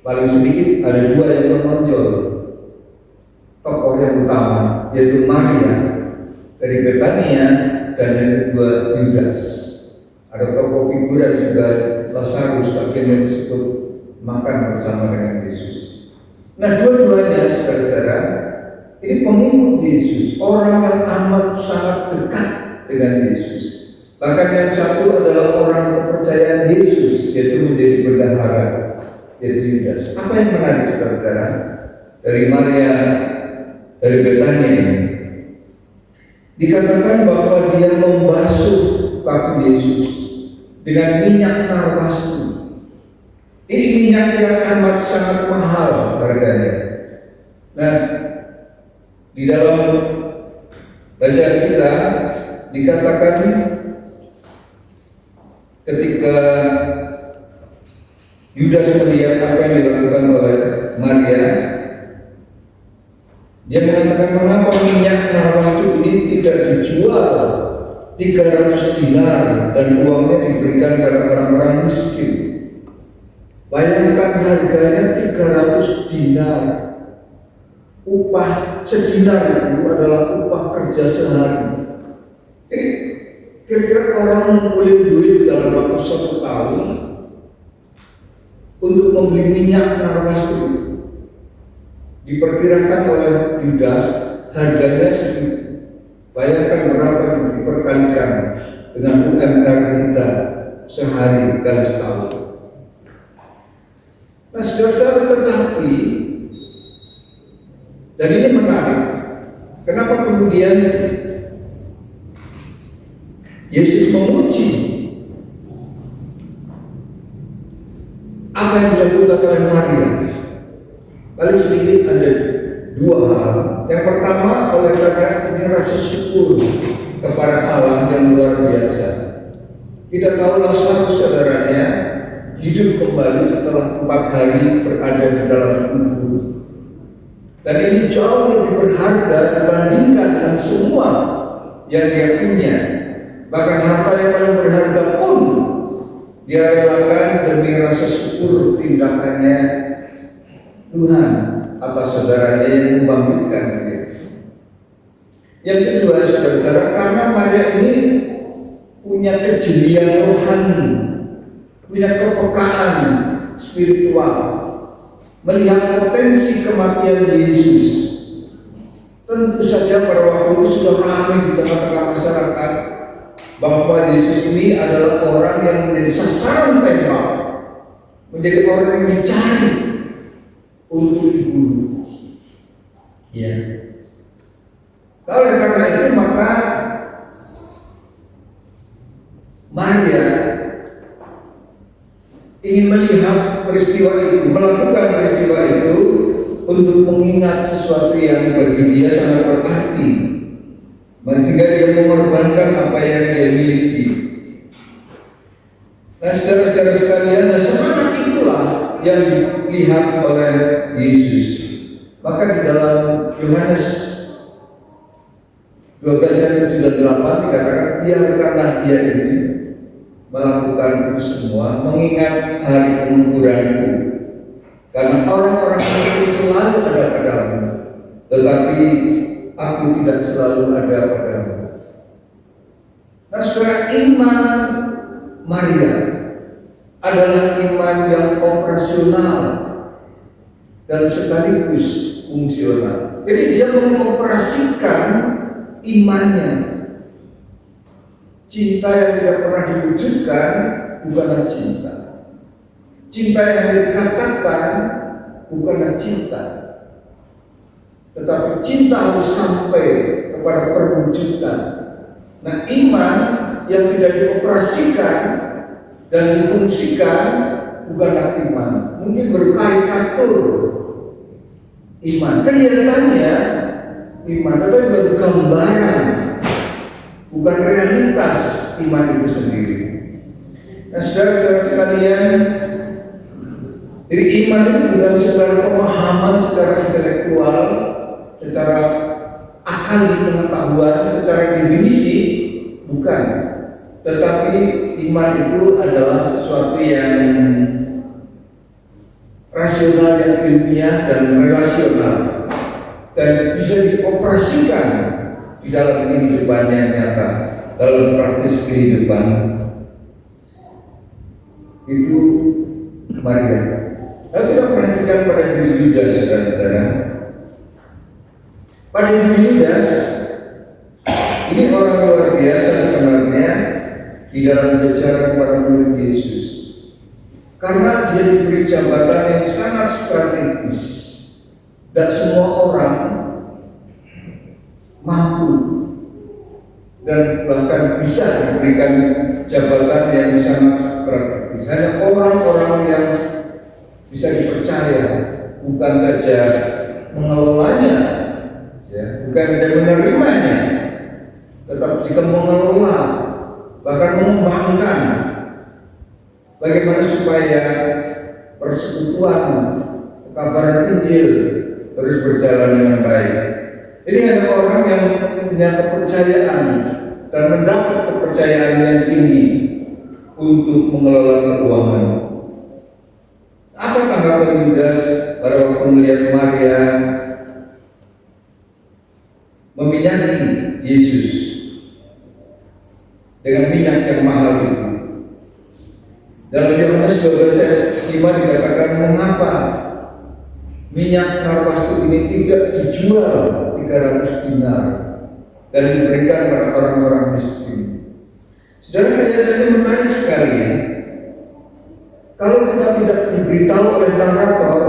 paling sedikit ada dua yang menonjol. Tokoh yang utama yaitu Maria dari Betania dan yang kedua Yudas. Ada tokoh figuran juga Lazarus, bagian yang disebut makan bersama dengan Yesus. Nah, dua-duanya saudara-saudara ini pengikut Yesus, orang yang amat sangat dekat dengan Yesus. Bahkan yang satu adalah orang kepercayaan Yesus, yaitu menjadi bendahara, yaitu Yudas. Apa yang menarik saudara-saudara dari Maria dari Betania ini? Dikatakan bahwa dia membasuh kaki Yesus dengan minyak narwastu. Ini minyak yang amat sangat mahal harganya. Nah, di dalam bacaan kita dikatakan ketika Yudas melihat apa yang dilakukan oleh Maria, Dia mengatakan mengapa minyak narwastu ini tidak dijual 300 dinar dan uangnya diberikan pada orang-orang miskin. Bayangkan harganya 300 dinar. Upah sedinar itu adalah upah kerja sehari. Jadi kira-kira orang ngumpulin duit dalam waktu 1 tahun untuk membeli minyak narwastu, diperkirakan oleh Yudas harganya segitu. Bayangkan berapa diperkalikan dengan UMR kita sehari kali setahun. Nah, saudara, tetapi dan ini menarik. Kenapa kemudian Yesus menguji apa yang dilakukan oleh Maria? Paling sedikit ada 2 hal. Yang pertama, oleh karena ini rasa syukur kepada Allah yang luar biasa. Kita tahu Lazarus saudaranya hidup kembali setelah 4 hari berada di dalam kubur. Dan ini jauh lebih berharga dibandingkan dengan semua yang dia punya. Bahkan harta yang paling berharga pun dia relakan demi rasa syukur tindakannya Tuhan atas saudaranya yang membangkitkan dia. Yang kedua, saudara, karena Maria ini punya kejelian rohani, punya kepekaan spiritual, melihat potensi kematian Yesus. Tentu saja pada waktu itu sudah ramai di tengah-tengah masyarakat bahwa Yesus ini adalah orang yang menjadi sasaran tembak, menjadi orang yang dicari untuk dibunuh. Ya. Oleh karena itu maka Maria ingin melihat peristiwa itu, melakukan peristiwa itu untuk mengingat sesuatu yang bagi dia sangat berarti, sehingga dia mengorbankan apa yang dia miliki. Nah, saudara-saudara sekalian, semangat itulah yang dilihat oleh Yesus. Maka di dalam Yohanes 12:78 dikatakan, biarkanlah dia ini melakukan itu semua mengingat hari penguburanku, karena orang-orang miskin selalu ada padamu, tetapi aku tidak selalu ada padamu. Nah, saudara, iman Maria adalah iman yang operasional dan sekaligus fungsional. Jadi dia mengoperasikan imannya. Cinta yang tidak pernah diwujudkan bukanlah cinta. Cinta yang dikatakan bukanlah cinta. Tetapi cinta harus sampai kepada perwujudan. Nah, iman yang tidak dioperasikan dan difungsikan bukanlah iman. Mungkin berkarikatur iman. Kelihatannya iman, tetapi baru gambaran, bukan realitas iman itu sendiri. Nah, saudara-saudara sekalian, jadi iman itu bukan secara pemahaman, secara intelektual, secara akal pengetahuan, secara definisi, bukan. Tetapi iman itu adalah sesuatu yang rasional, yang ilmiah dan relasional, dan bisa dioperasikan di dalam kehidupan yang nyata, dalam praktis kehidupan. Itu Maria. Lalu kita perhatikan pada diri Yudas, saudara-saudara. Pada diri Yudas, ini orang luar biasa sebenarnya di dalam jajaran para murid Yesus, karena dia diberi jabatan yang sangat strategis. Dan semua orang mampu dan bahkan bisa diberikan jabatan yang sangat strategis. Hanya orang-orang yang bisa dipercaya, bukan saja mengelolanya, ya, bukan saja menerimanya, tetapi jika mengelola, bahkan mengembangkan bagaimana supaya persekutuan kabar Injil terus berjalan dengan dengan baik. Ini ada orang yang punya kepercayaan dan mendapat kepercayaan yang tinggi untuk mengelola keuangan. Apa tanggapan Yudas pada waktu melihat Maria meminyaki Yesus dengan minyak yang mahal itu? Dalam Yohanes 12 ayat 5 dikatakan, mengapa minyak narwastu ini tidak dijual 300 dinar dan diberikan pada orang-orang miskin? Saudara, kayaknya menarik sekali ya. Kalau kita tidak diberitahu oleh narator,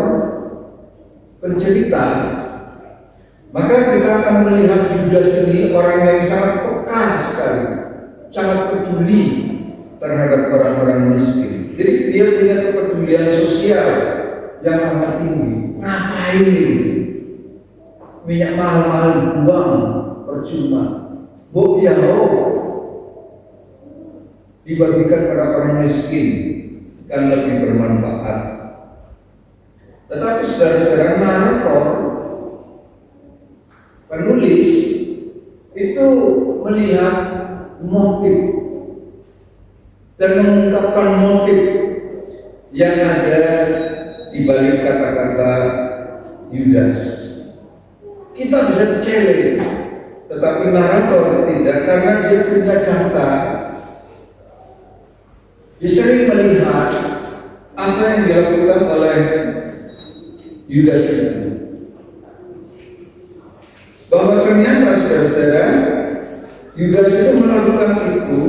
pencerita, maka kita akan melihat Yudas ini orang yang sangat peka sekali, sangat peduli terhadap orang-orang miskin. Jadi dia punya kepedulian sosial yang amat tinggi. Ngapain ini? Minyak mahal-mahal buang percuma. Dibagikan pada orang miskin kan lebih bermanfaat. Tetapi saudara-saudara, narator, penulis itu melihat motif dan mengungkapkan motif yang ada di balik kata-kata Yudas. Kita bisa challenge, tetapi narator tidak, karena dia punya data. Dia sering melihat apa yang dilakukan oleh Yudas itu, bahwa ternyata saudara-saudara, Yudas itu melakukan itu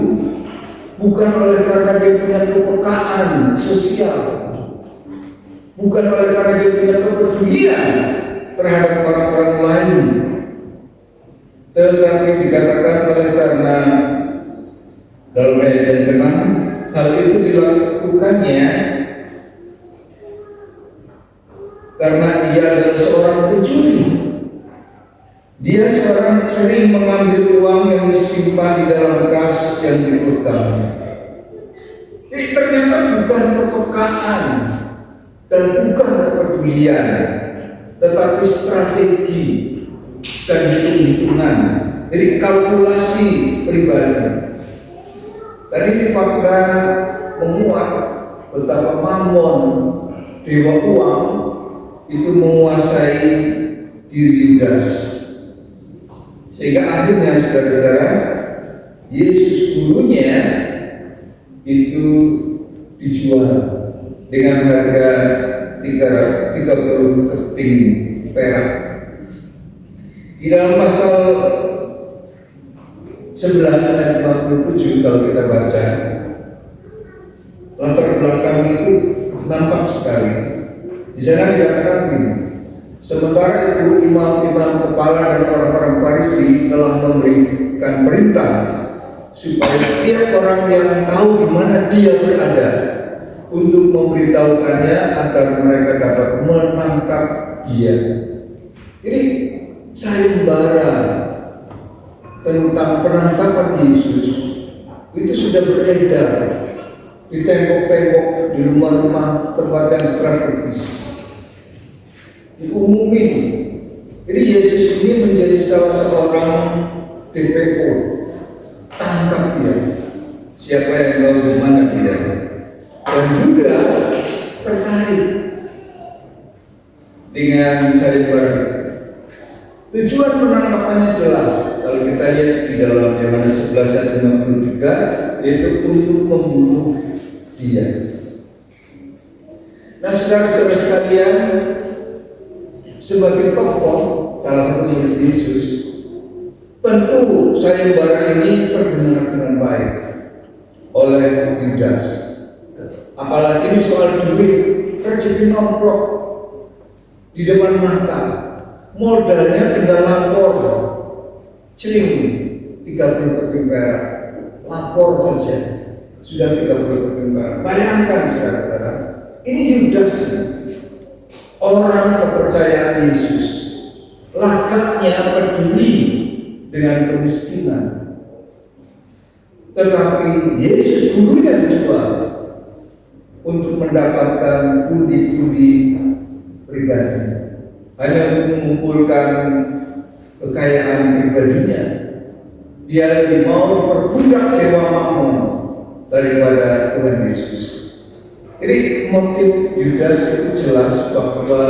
bukan oleh karena dia punya kepekaan sosial, bukan oleh karena dia punya kepedulian terhadap orang-orang lain, tetapi dikatakan oleh karena dalam ayat yang ke-6, hal itu dilakukannya karena dia adalah seorang pencuri. Dia sering mengambil uang yang disimpan di dalam kas yang dipegang. Ini ternyata bukan kepekaan dan bukan kepedulian, tetapi strategi dan hitung-hitungan. Jadi kalkulasi pribadi. Tadi ini fakta menguat betapa Mammon, dewa uang, itu menguasai diri Yudas. Sehingga akhirnya saudara-saudara, Yesus gurunya itu dijual dengan harga 30 keping perak. Di dalam pasal 11 ayat 57 kalau kita baca, latar belakang itu nampak sekali. Di sana dikatakan begini, sementara itu imam-imam kepala dan orang-orang Farisi telah memberikan perintah supaya setiap orang yang tahu di mana dia berada untuk memberitahukannya agar mereka dapat menangkap dia. Ini sayembara tentang penangkapan Yesus itu sudah beredar di tembok-tembok, di rumah-rumah tempat yang strategis, diumumin. Jadi Yesus ini menjadi salah seorang DPO, tangkap dia. Siapa yang tahu di mana dia? Dan Yudas tertarik dengan sayembara. Tujuan penangkapannya jelas. Kalau kita lihat di dalam Yohanes 11 ayat 53, yaitu untuk membunuh dia. Nah, saudara-saudara sekalian, sebagai tokoh salah satu murid Yesus, tentu sayembara ini terdengar dengan baik oleh Yudas. Apalagi ini soal duit, rezeki nomplok di depan mata. Modalnya tinggal lapor, cering 30 keping perak, lapor saja sudah 30 keping perak. Bayangkan saudara, ini Yudas, orang kepercayaan Yesus, lakapnya peduli dengan kemiskinan. Tetapi Yesus gurunya dijual untuk mendapatkan pundi-pundi pribadi. hanya untuk mengumpulkan kekayaan pribadinya. Dia lebih mau diperbudak dewa Mammon daripada Tuhan Yesus. Jadi motif Yudas itu jelas bahwa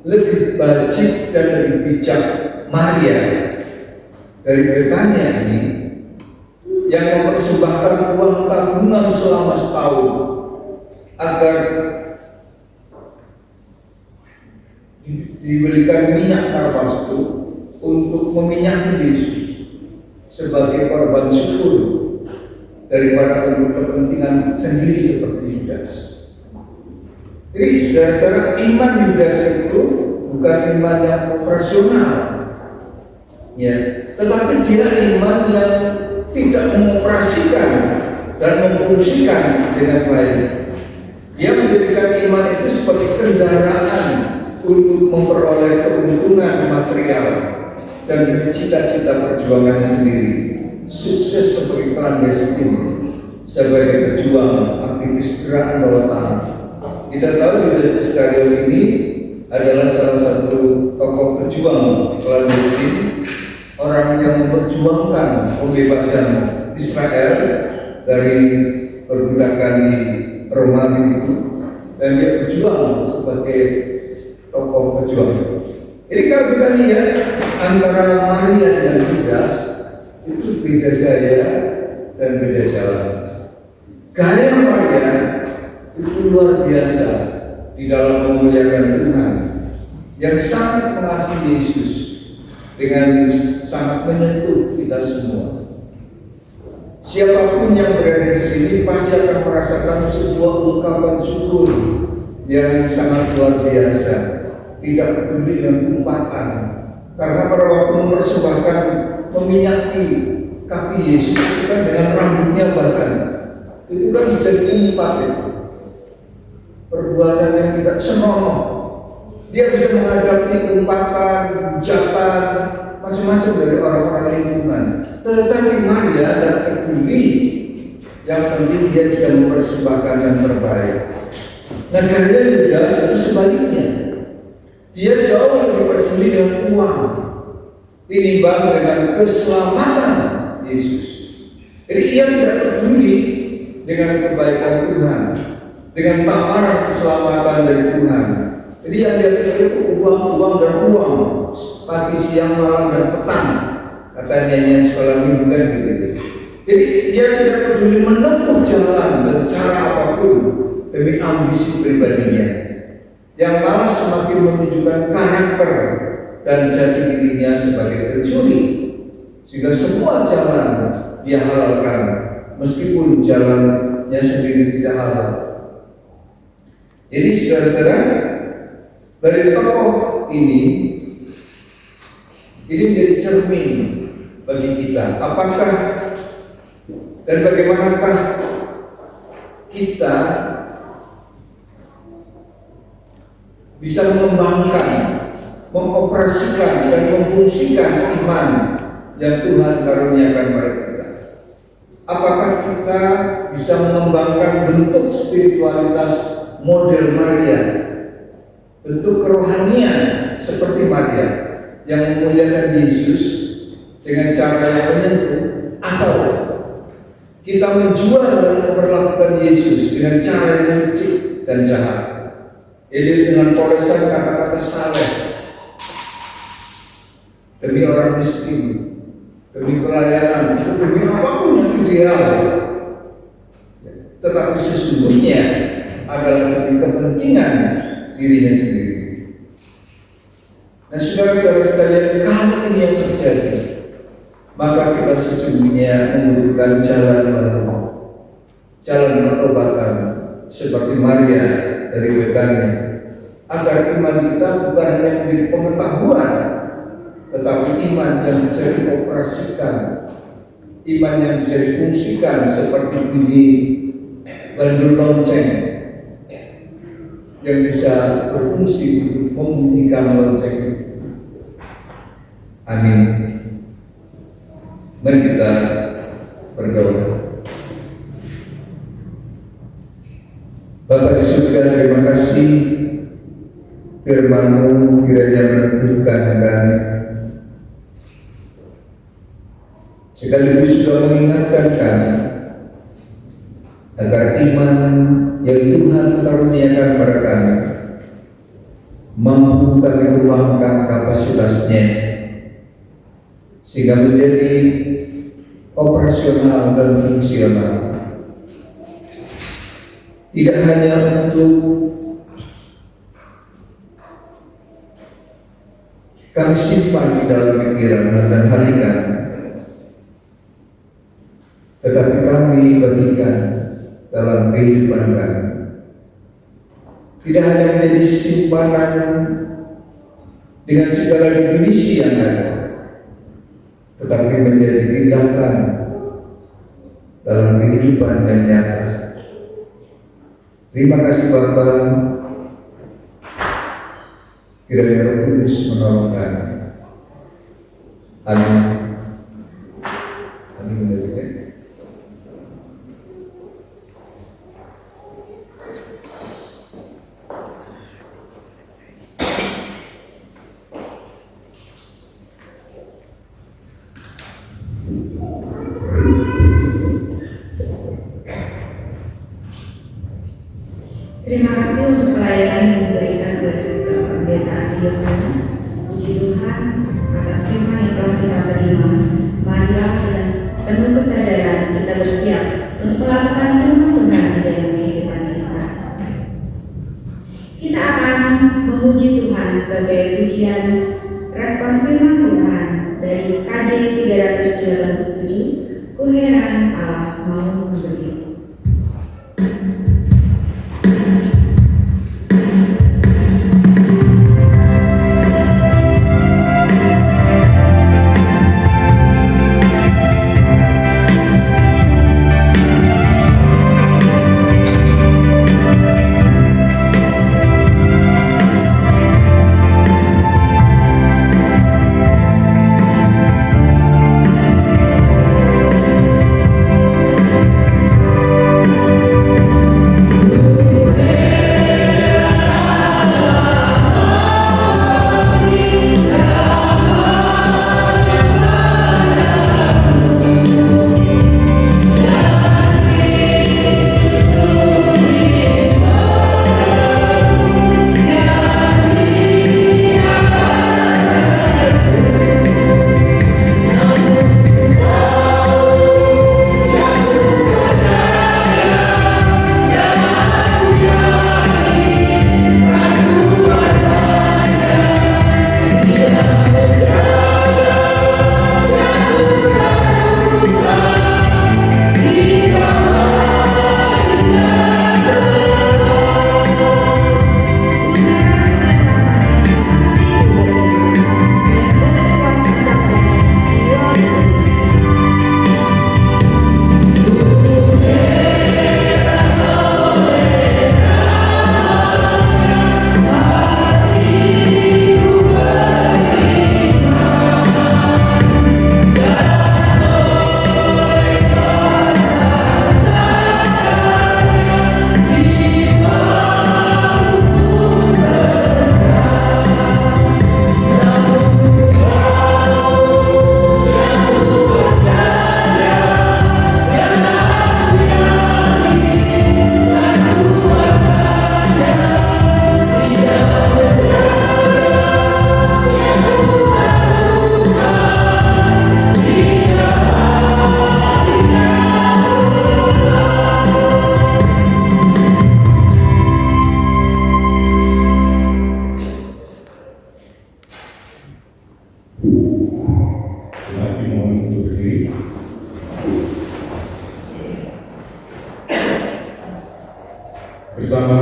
lebih bajik dan lebih bijak Maria dari Betania ini yang mempersembahkan uang tabungan selama setahun agar diberikan minyak karpas itu untuk meminyaki Yesus sebagai korban syukur daripada untuk kepentingan sendiri seperti Yudas. Jadi saudara-saudara, iman Yudas itu bukan iman yang operasional, ya, tetapi dia iman yang tidak mengoperasikan dan memfungsikan dengan baik. Dia menjadikan iman itu sebagai kendaraan untuk memperoleh keuntungan material dan cita-cita perjuangannya sendiri, sukses sebagai clandestin, sebagai pejuang aktivis gerakan bawah tanah. Kita tahu Yudas Iskariot ini adalah salah satu tokoh pejuang clandestin, orang yang memperjuangkan pembebasan Israel dari perbudakan di Romawi itu, dan dia berjuang sebagai tokoh pejuang. Jadi kalau kita lihat antara Maria dan Yudas itu beda gaya dan beda jalan. Gaya Maria itu luar biasa di dalam memuliakan Tuhan, yang sangat mengasihi Yesus dengan sangat menyentuh kita semua. Siapapun yang berada di sini pasti akan merasakan sebuah ungkapan syukur yang sangat luar biasa, tidak peduli dengan umpatan. Karena pada waktu mempersembahkan meminyaki kaki Yesus itu kan dengan rambutnya, bahkan itu kan bisa diumpat itu. Perbuatan yang tidak senonoh. Dia bisa menghadapi umpatan, hujatan, macam-macam dari orang-orang lingkungan. Tetapi Maria tidak peduli. Yang penting dia bisa mempersembahkan yang terbaik. Nah, gaya Yudas itu sebaliknya. Dia jauh lebih peduli dengan uang tinimbang dengan keselamatan Yesus. Jadi ia tidak peduli dengan kebaikan Tuhan, dengan tawaran keselamatan dari Tuhan. Jadi yang dia pikir itu uang dan uang, pagi, siang, malam dan petang, kata nyanyian sekolah minggu kan gitu. Jadi dia tidak peduli menempuh jalan dan cara apapun demi ambisi pribadinya, yang malah semakin menunjukkan karakter dan jati dirinya sebagai pencuri, sehingga semua jalan dia halalkan meskipun jalannya sendiri tidak halal. Jadi saudara-saudara, dari tokoh ini menjadi cermin bagi kita. Apakah dan bagaimanakah kita bisa mengembangkan, mengoperasikan dan memfungsikan iman yang Tuhan karuniakan pada kita? Apakah kita bisa mengembangkan bentuk spiritualitas model Maria, bentuk kerohanian seperti Maria yang memuliakan Yesus dengan cara yang menyentuh, atau kita menjual dan memperlakukan Yesus dengan cara yang licik dan jahat, ini dengan polesan kata-kata saleh demi orang miskin, demi pelayanan, demi apapun yang ideal, tetapi sesungguhnya adalah demi kepentingan dirinya sendiri. Nah, saudara-saudara sekalian, kalau ini yang terjadi, maka kita sesungguhnya membutuhkan jalan baru, jalan pertobatan seperti Maria dari Betania, agar iman kita bukan hanya menjadi pengetahuan, tetapi iman yang bisa dioperasikan, iman yang bisa difungsikan seperti bunyi bandul lonceng yang bisa berfungsi untuk membunyikan lonceng. Amin. Mari kita berdoa. Bapa di surga, terima kasih Firman-Mu kiranya meneguhkan kami, sekaligus juga mengingatkan kami agar iman yang Tuhan karuniakan pada kami mampu kami kembangkan kapasitasnya sehingga menjadi operasional dan fungsional, tidak hanya untuk kami simpan di dalam pikiran dan hati kami, tetapi kami bagikan dalam kehidupan kami. Tidak hanya menjadi simpanan dengan segala definisi yang ada, tetapi menjadi tindakan dalam kehidupan yang nyata. Terima kasih Bapa, kiranya Roh Kudus menolong kami. Amin. Amin. Terima kasih untuk pelayanan yang diberikan oleh Bapak Pendeta Adi Yohanes. Puji Tuhan atas firman yang telah kita terima. Marilah dengan penuh kesadaran kita bersiap untuk melakukan firman Tuhan di dalam kehidupan kita. Kita akan memuji Tuhan sebagai pujian respon firman Tuhan dari KJ 387, Ku heran Allah mau memberi. Bersama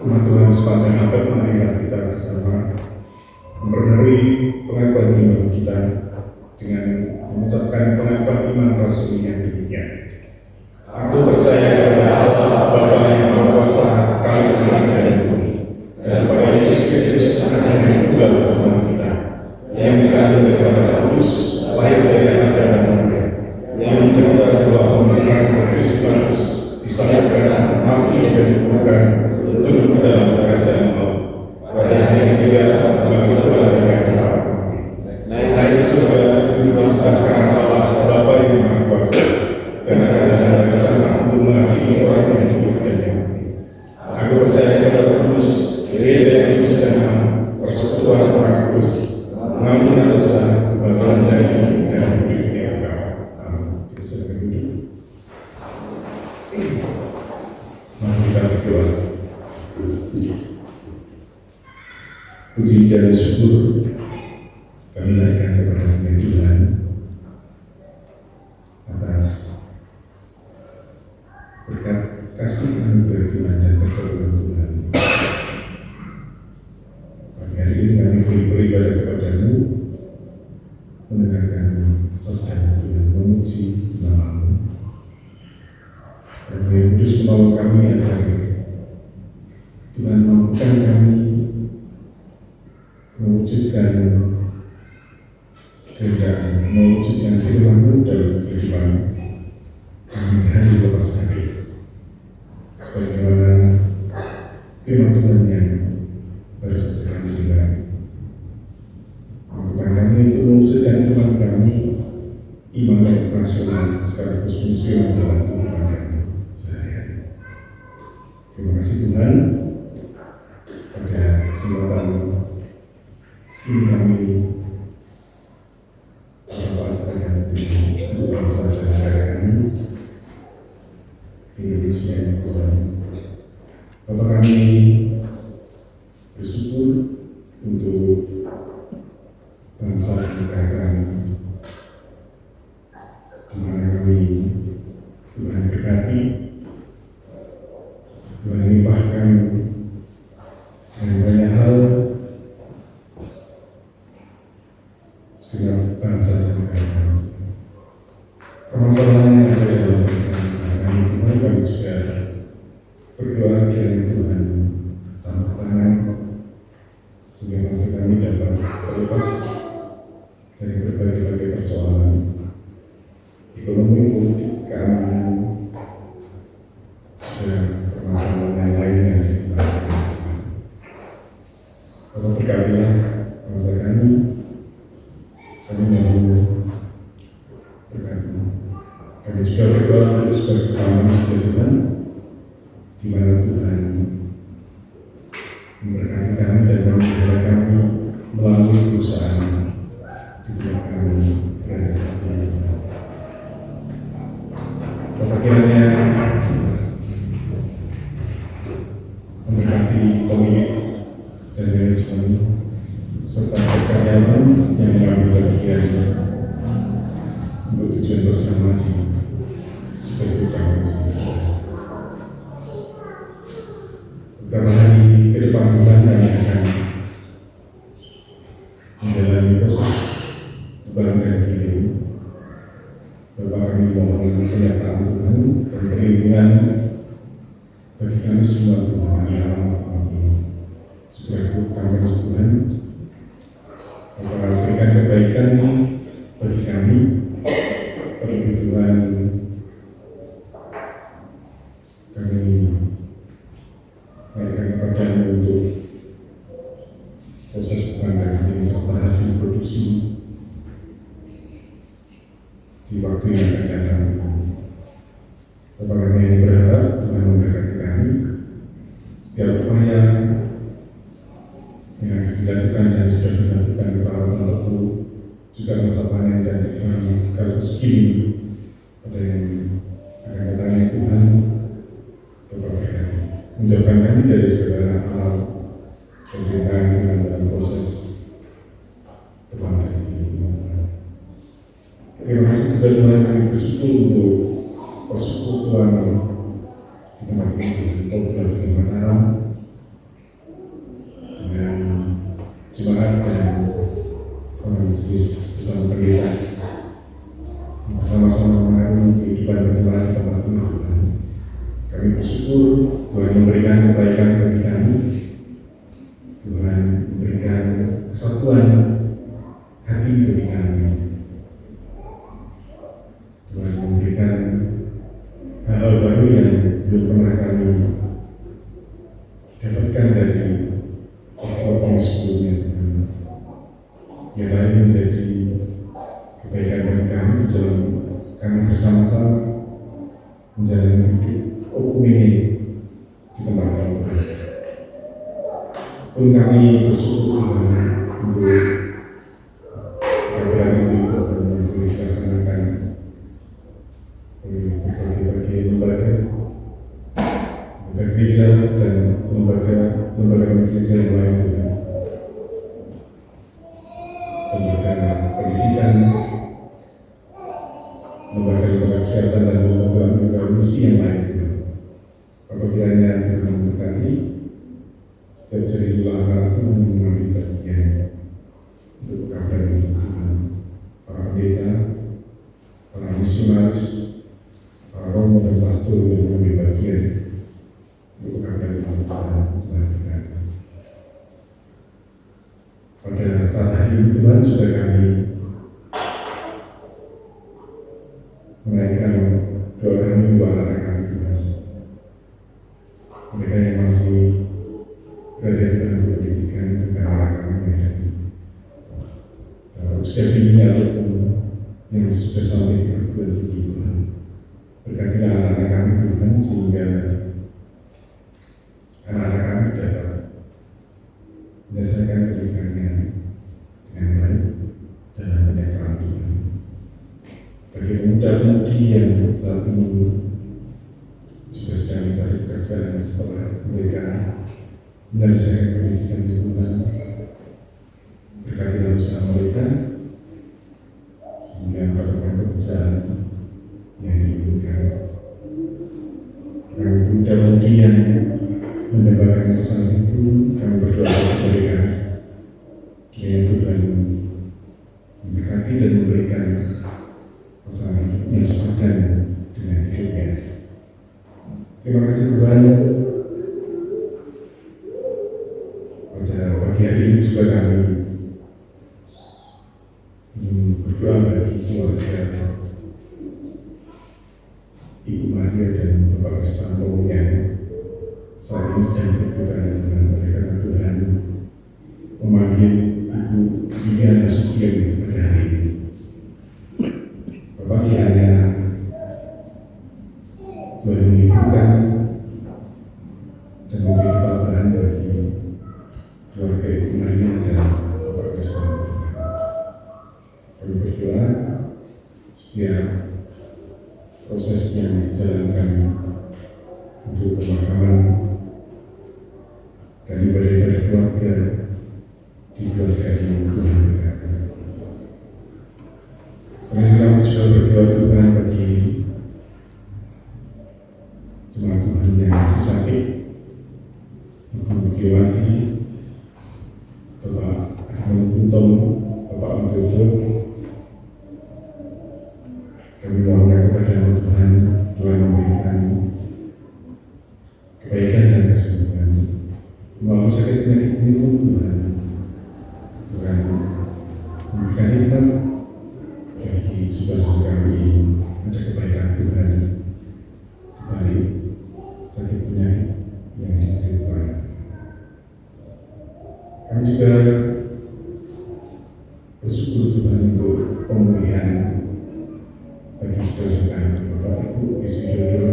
umat Tuhan sepanjang abad, marilah kita bersama memperbarui pengakuan iman kita dengan mengucapkan pengakuan iman rasuli yang demikian. Aku percaya kepada Allah Bapa yang Maha Kuasa, Kali langit dan bumi, dan pada Yesus Kristus Anak yang tunggal Tuhan kita, yang dikandung daripada Kudus, lahir dari anak dan muda, yang menderita dua pemerintahan Kristus Pilatus, disalibkan, mati dan dikuburkan, turun ke dalam kerajaan maut. Pada hari Kudus, mengampuni dosa, kebaikan dan diberi Engkau. Amin. Silakan duduk. Mari kita berdoa. Puji dan syukur kami naikkan kepada Tuhan atas berkat kasih anugerah Tuhan dan pertolongan Tuhan. Pagi hari ini kami boleh beribadah kepada-Mu, mendengarkan sabda Tuhan, memuji nama-Mu. Dan Roh Kudus menolong kami agar Tuhan mampukan kami mewujudkan kehendak-Mu, mewujudkan firman-Mu dalam kehidupan kami hari lepas hari. Sebagaimana firman Tuhan yang baru saja kami dengar, mampukan kami untuk mewujudkan iman kami, iman yang operasional sekaligus fungsional dalam kehidupan kami sehari-hari. Terima kasih Tuhan pada kesempatan ini kami sampaikan untuk bangsa dan negara kami Indonesia ini Tuhan. Bapak kami bersyukur untuk bangsa dan negara kami, di mana kami Tuhan berkati, Tuhan limpahkan dengan banyak hal setiap bangsa dan negara kami. Permasalahan yang ada dalam bangsa dan negara kami, Tuhan, kami sudah berdoa kiranya Tuhan tampuk tangan sehingga bangsa kami dapat terlepas dari berbagai persoalan ekonomi, politik, keamanan, dan permasalahan yang lain yang ada di bangsa kami. Bapak berkatilah bangsa kami mau berkati. Kami juga berdoa untuk sebagai kawan setia Tuhan, di mana Tuhan memberkati kami dan memelihara kami melalui perusahaan di tempat kami berada saat ini. Bapak kiranya memberkati pemilik dan manajemen serta karyawan yang mengambil bagian untuk tujuan bersama di sebagai kawan sendiri. Beberapa hari ke depan Tuhan kami akan menjalani proses lebaran dan kirim. Bapak kami mohon penyertaan Tuhan dan perlindungan bagi kami semua Tuhan yang amat kami supaya kami Tuhan berikan kebaikan bagi kami, terlebih Tuhan kami naikkan kepada-Mu untuk proses pengadaan ini serta hasil produksi di waktu yang akan datang. Bapak kami yang berharap Tuhan memberkati kami setiap upaya yang dilakukan dan sudah dilakukan perawatan tebu juga masa panen dan sekaligus kini pada yang akan datangnya Tuhan. Bapak berkati menjauhkan kami dari segala hal pemerintahan Tuhan dalam proses terlambat ini. Terima kasih kepada Tuhan, kami bersyukur untuk persekutuan di tempat ini di Kabupaten Mataram dengan jemaat dan organisasi bersama pendeta bersama-sama mengarungi kehidupan bersama di tempat ini. Kami bersyukur Tuhan memberikan kebaikan bagi kami, Tuhan memberikan kesatuan hati bagi kami, Tuhan memberikan hal-hal baru yang belum pernah kami dapatkan dari potong sebelumnya. Yang lain menjadi kebaikan bagi kami dalam kami bersama-sama menjalani hidup ini di tempat kami. Pun kami bersyukur Tuhan untuk kesehatan dan program misi yang lain Tuhan. Bapak kiranya Tuhan memberkati setiap jari ulangan itu mengambil bagian untuk pengabdian Tuhan, para pendeta, para misionaris, para romo dan pastor yang mengambil bagian untuk pengabdian Tuhan. Pada saat hari ini Tuhan sudah kami menaikkan doa kami untuk anak-anak kami Tuhan. Mereka yang masih berada di dalam pendidikan dengan anak-anak mereka usia dini ataupun yang sudah sampai di perguruan tinggi Tuhan. Berkatilah anak-anak kami Tuhan sehingga anak-anak kami dapat menyelesaikan pendidikannya dengan baik dalam penyataan Tuhan. Bagi pemuda-pemudi yang saat ini juga sedang mencari pekerjaan setelah mereka menyelesaikan pendidikan di Tuhan, berkatilah usaha mereka sehingga mendapatkan pekerjaan yang diinginkan. Bagi pemuda-pemudi yang mendapatkan pesan itu, kami berdoa untuk mereka kiranya Tuhan memberkati dan memberikan pesan yang sepadan dengan hidupnya. Terima kasih Tuhan. Pada pagi hari ini juga kami berdoa bagi keluarga Ibu Maria dan Bapak Kristanto yang saat ini sedang berdoa dengan mereka. Tuhan memanggil Ibu Liliana Sukian pada hari ini. Bapak kiranya Tuhan mengizinkan dan memberi ketabahan bagi keluarga Ibu Maria dan Bapak Kristanto. Kami berdoa setiap proses yang dijalankan untuk pemakaman dan ibadah keluarga di keluarga ini Tuhan berkati. Selain kami juga berdoa Tuhan bagi jemaat Tuhan yang masih sakit, Ibu Giwati, Bapak Ahmad Untung, Bapak Widodo, kami mohonkan kepada Tuhan, Tuhan memberikan kebaikan dan kesembuhan. Melalui sakit penyakit ini pun Tuhan memberikan hikmat bagi saudara-saudara kami. Ada kebaikan Tuhan di balik sakit penyakit yang diderita. Kami juga bersyukur Tuhan untuk pemulihan bagi saudara-saudara kami, Bapak Ibu Iswidodo,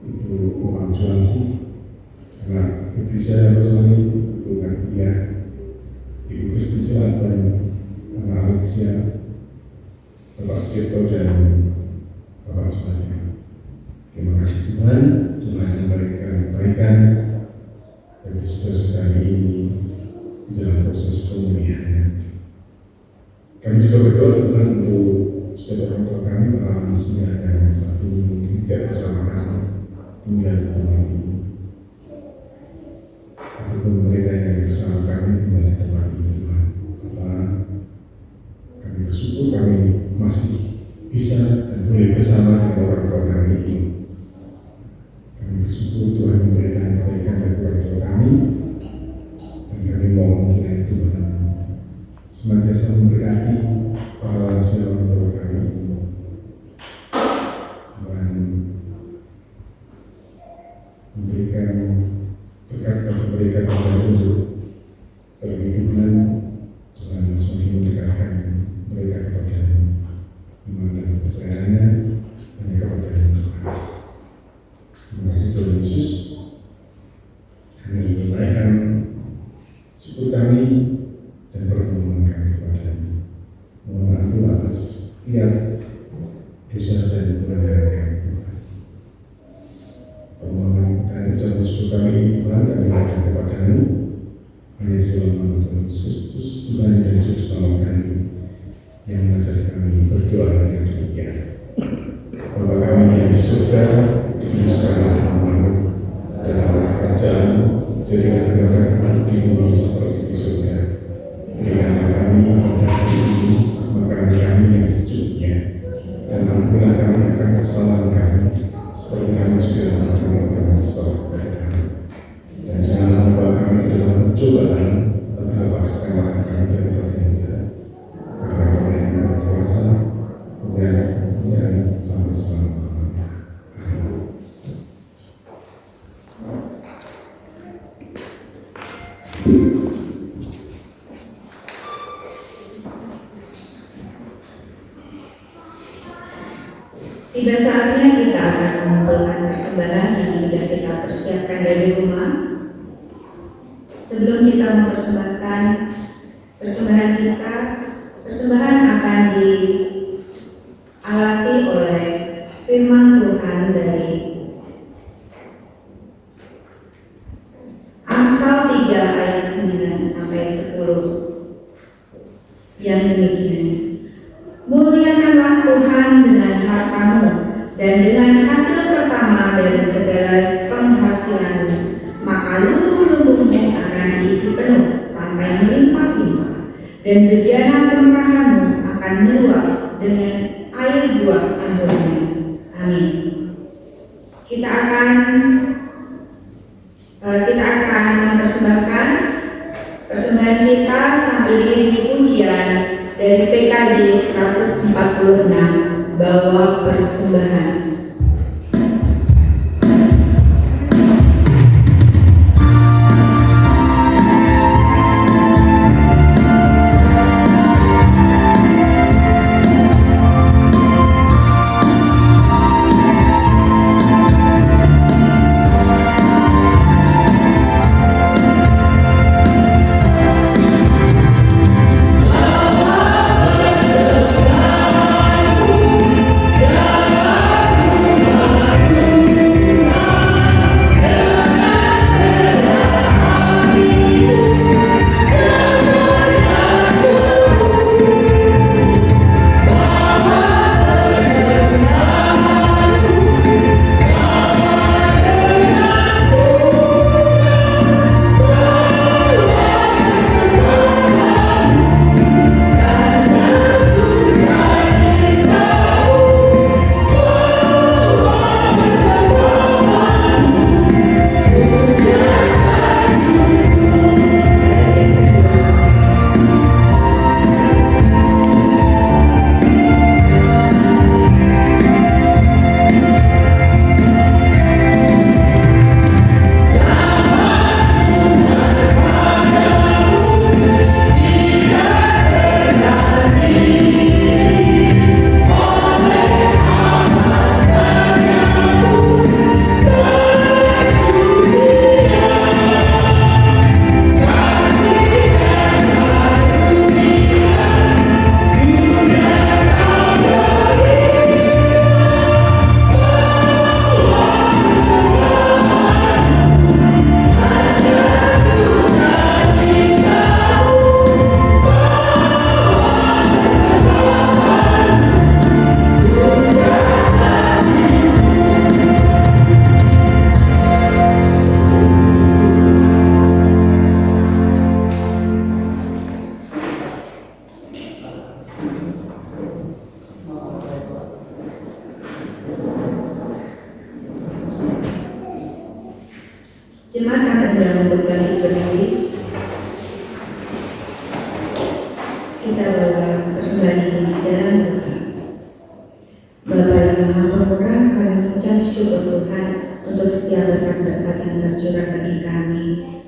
itu Muhammad Juansi, anak Patricia Rosani, Ibu Nadia, Ibu Kristi Selatan, anak Alexia, Bapak Sucipto dan Bapak Sumardi. Terima kasih Tuhan, Tuhan memberikan kebaikan bagi saudara-saudara ini dalam proses pemulihannya. Kami juga berdoa Tuhan untuk saudara orang tua kami, para lansia yang saat ini mungkin tidak bersama kami tinggal di tempat ini, ataupun mereka yang bersama kami tinggal di tempat ini Tuhan. Bapak, kami bersyukur kami masih bisa dan boleh bersama dengan orang tua kami ini. Kami bersyukur Tuhan memberikan kebaikan bagi orang tua kami, dan kami mohon kiranya Tuhan senantiasa memberkati para lansia orang tua kami. Tuhan memberikan berkat bagi mereka terjadi untuk terlebih Tuhan semakin mendekatkan mereka kepada iman dan kepercayaannya hanya kepada Tuhan. Terima kasih Tuhan Yesus. Kami menaikkan syukur kami dan permohonan kami kepada-Mu. Mohon ampun atas setiap dosa dan pelanggaran kami Tuhan. Permohonan dan ucapan syukur kami ini Tuhan kami naikkan kepada-Mu. Hanya di dalam nama Tuhan Yesus Kristus, Tuhan dan Juru Selamat kami, yang mengajar kami berdoa dengan demikian. Tiba saatnya kita akan mengumpulkan persembahan yang sudah kita persiapkan dari rumah. Sebelum kita mempersembahkan persembahan kita, persembahan akan diawasi oleh firman Tuhan dari Amsal 3 ayat 9 sampai 10 yang demikian. Muliakanlah Tuhan dengan hartamu dan dengan hasil pertama dari segala penghasilanmu, maka lumbung-lumbungmu akan diisi penuh sampai melimpah-limpah, dan bejana pemerahanmu akan meluap dengan air buah anggurnya. Amin. Kita akan mempersembahkan persembahan kita sambil diiringi pujian dari PKJ 146, bawa persembahan. Jemaat kami undang untuk bangkit berdiri. Kita bawa persembahan ini di dalam doa. Bapa yang Maha Pemurah, kami mengucap syukur Tuhan untuk setiap berkat-berkat yang tercurah bagi kami.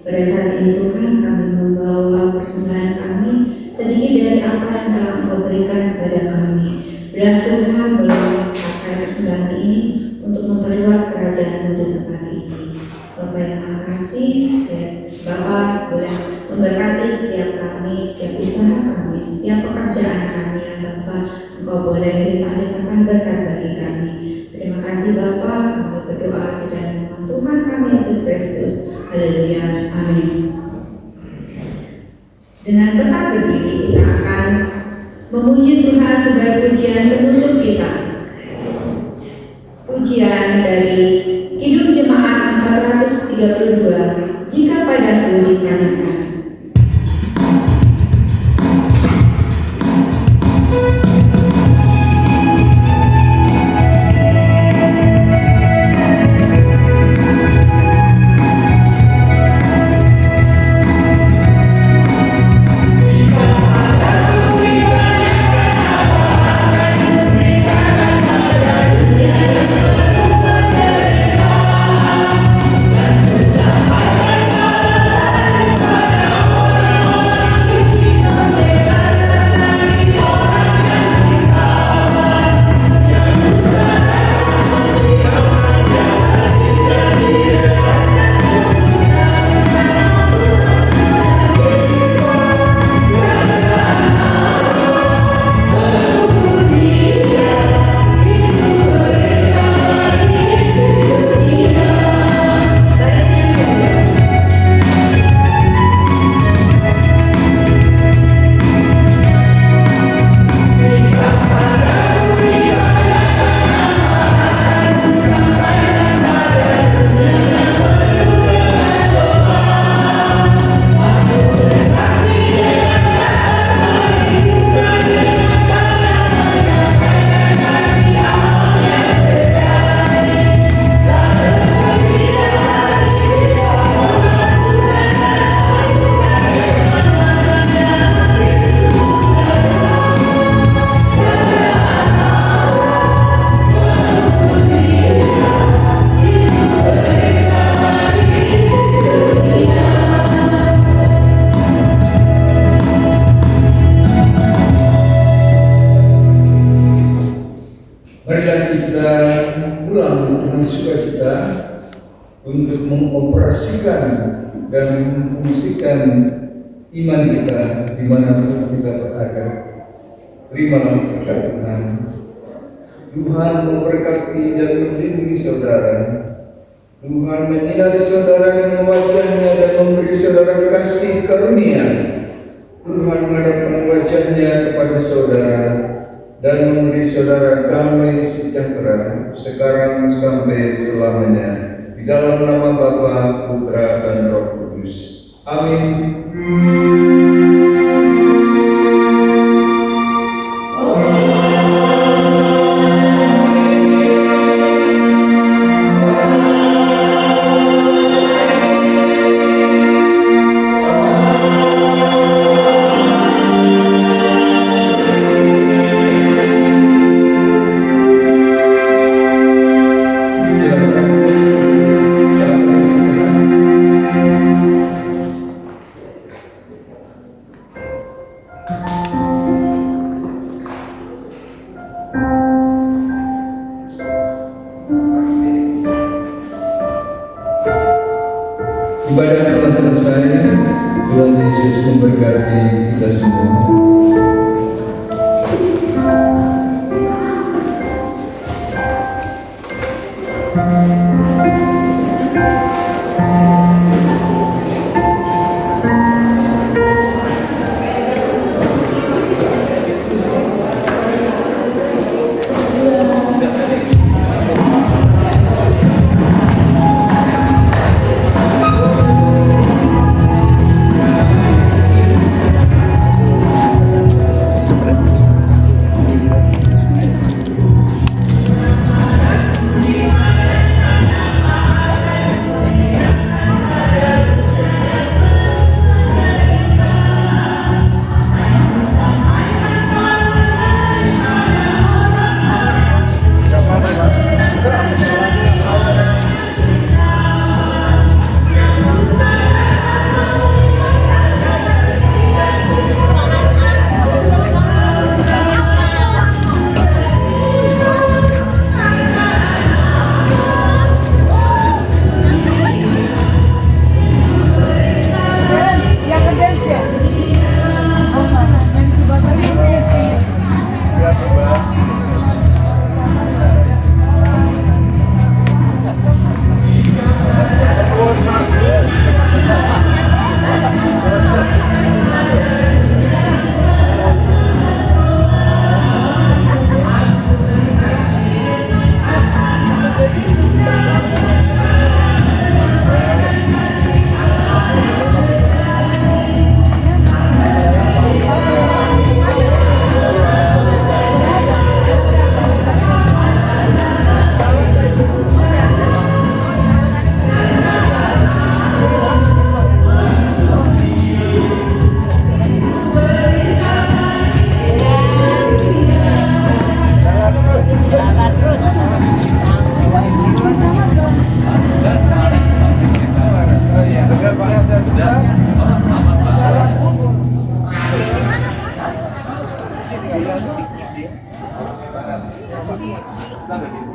Pada saat ini Tuhan, kami membawa persembahan kami sedikit dari apa yang telah Engkau berikan kepada kami. Biar Tuhan boleh pakai persembahan ini untuk memperluas kerajaan-Mu di tempat ini. Bapak yang Maha Kasih, Bapak boleh memberkati setiap kami, setiap usaha kami, setiap pekerjaan kami ya Bapak. Engkau boleh limpah-limpahkan berkat bagi kami. Terima kasih Bapak, kami berdoa di dalam nama Tuhan kami Yesus Kristus. Haleluya, amin. Dengan tetap berdiri, kita akan memuji Tuhan sebagai pujian penutup kita. Pujian dari Hidup Jemaat 432, jika padaku ditanyakan. Jika padaku ditanyakan apa penuh sukacita untuk mengoperasikan dan memfungsikan iman kita dimanapun kita berada. Terimalah berkat Tuhan. Tuhan memberkati dan melindungi saudara. Tuhan menyinari saudara dengan wajah-Nya dan memberi saudara kasih karunia. Tuhan menghadapkan wajah-Nya kepada saudara dan memberi saudara damai sejahtera sekarang sampai selamanya. Di dalam nama Bapa, Putra, dan Roh Kudus. Amin. Ibadah telah selesai. Tuhan Yesus memberkati kita semua. Dia.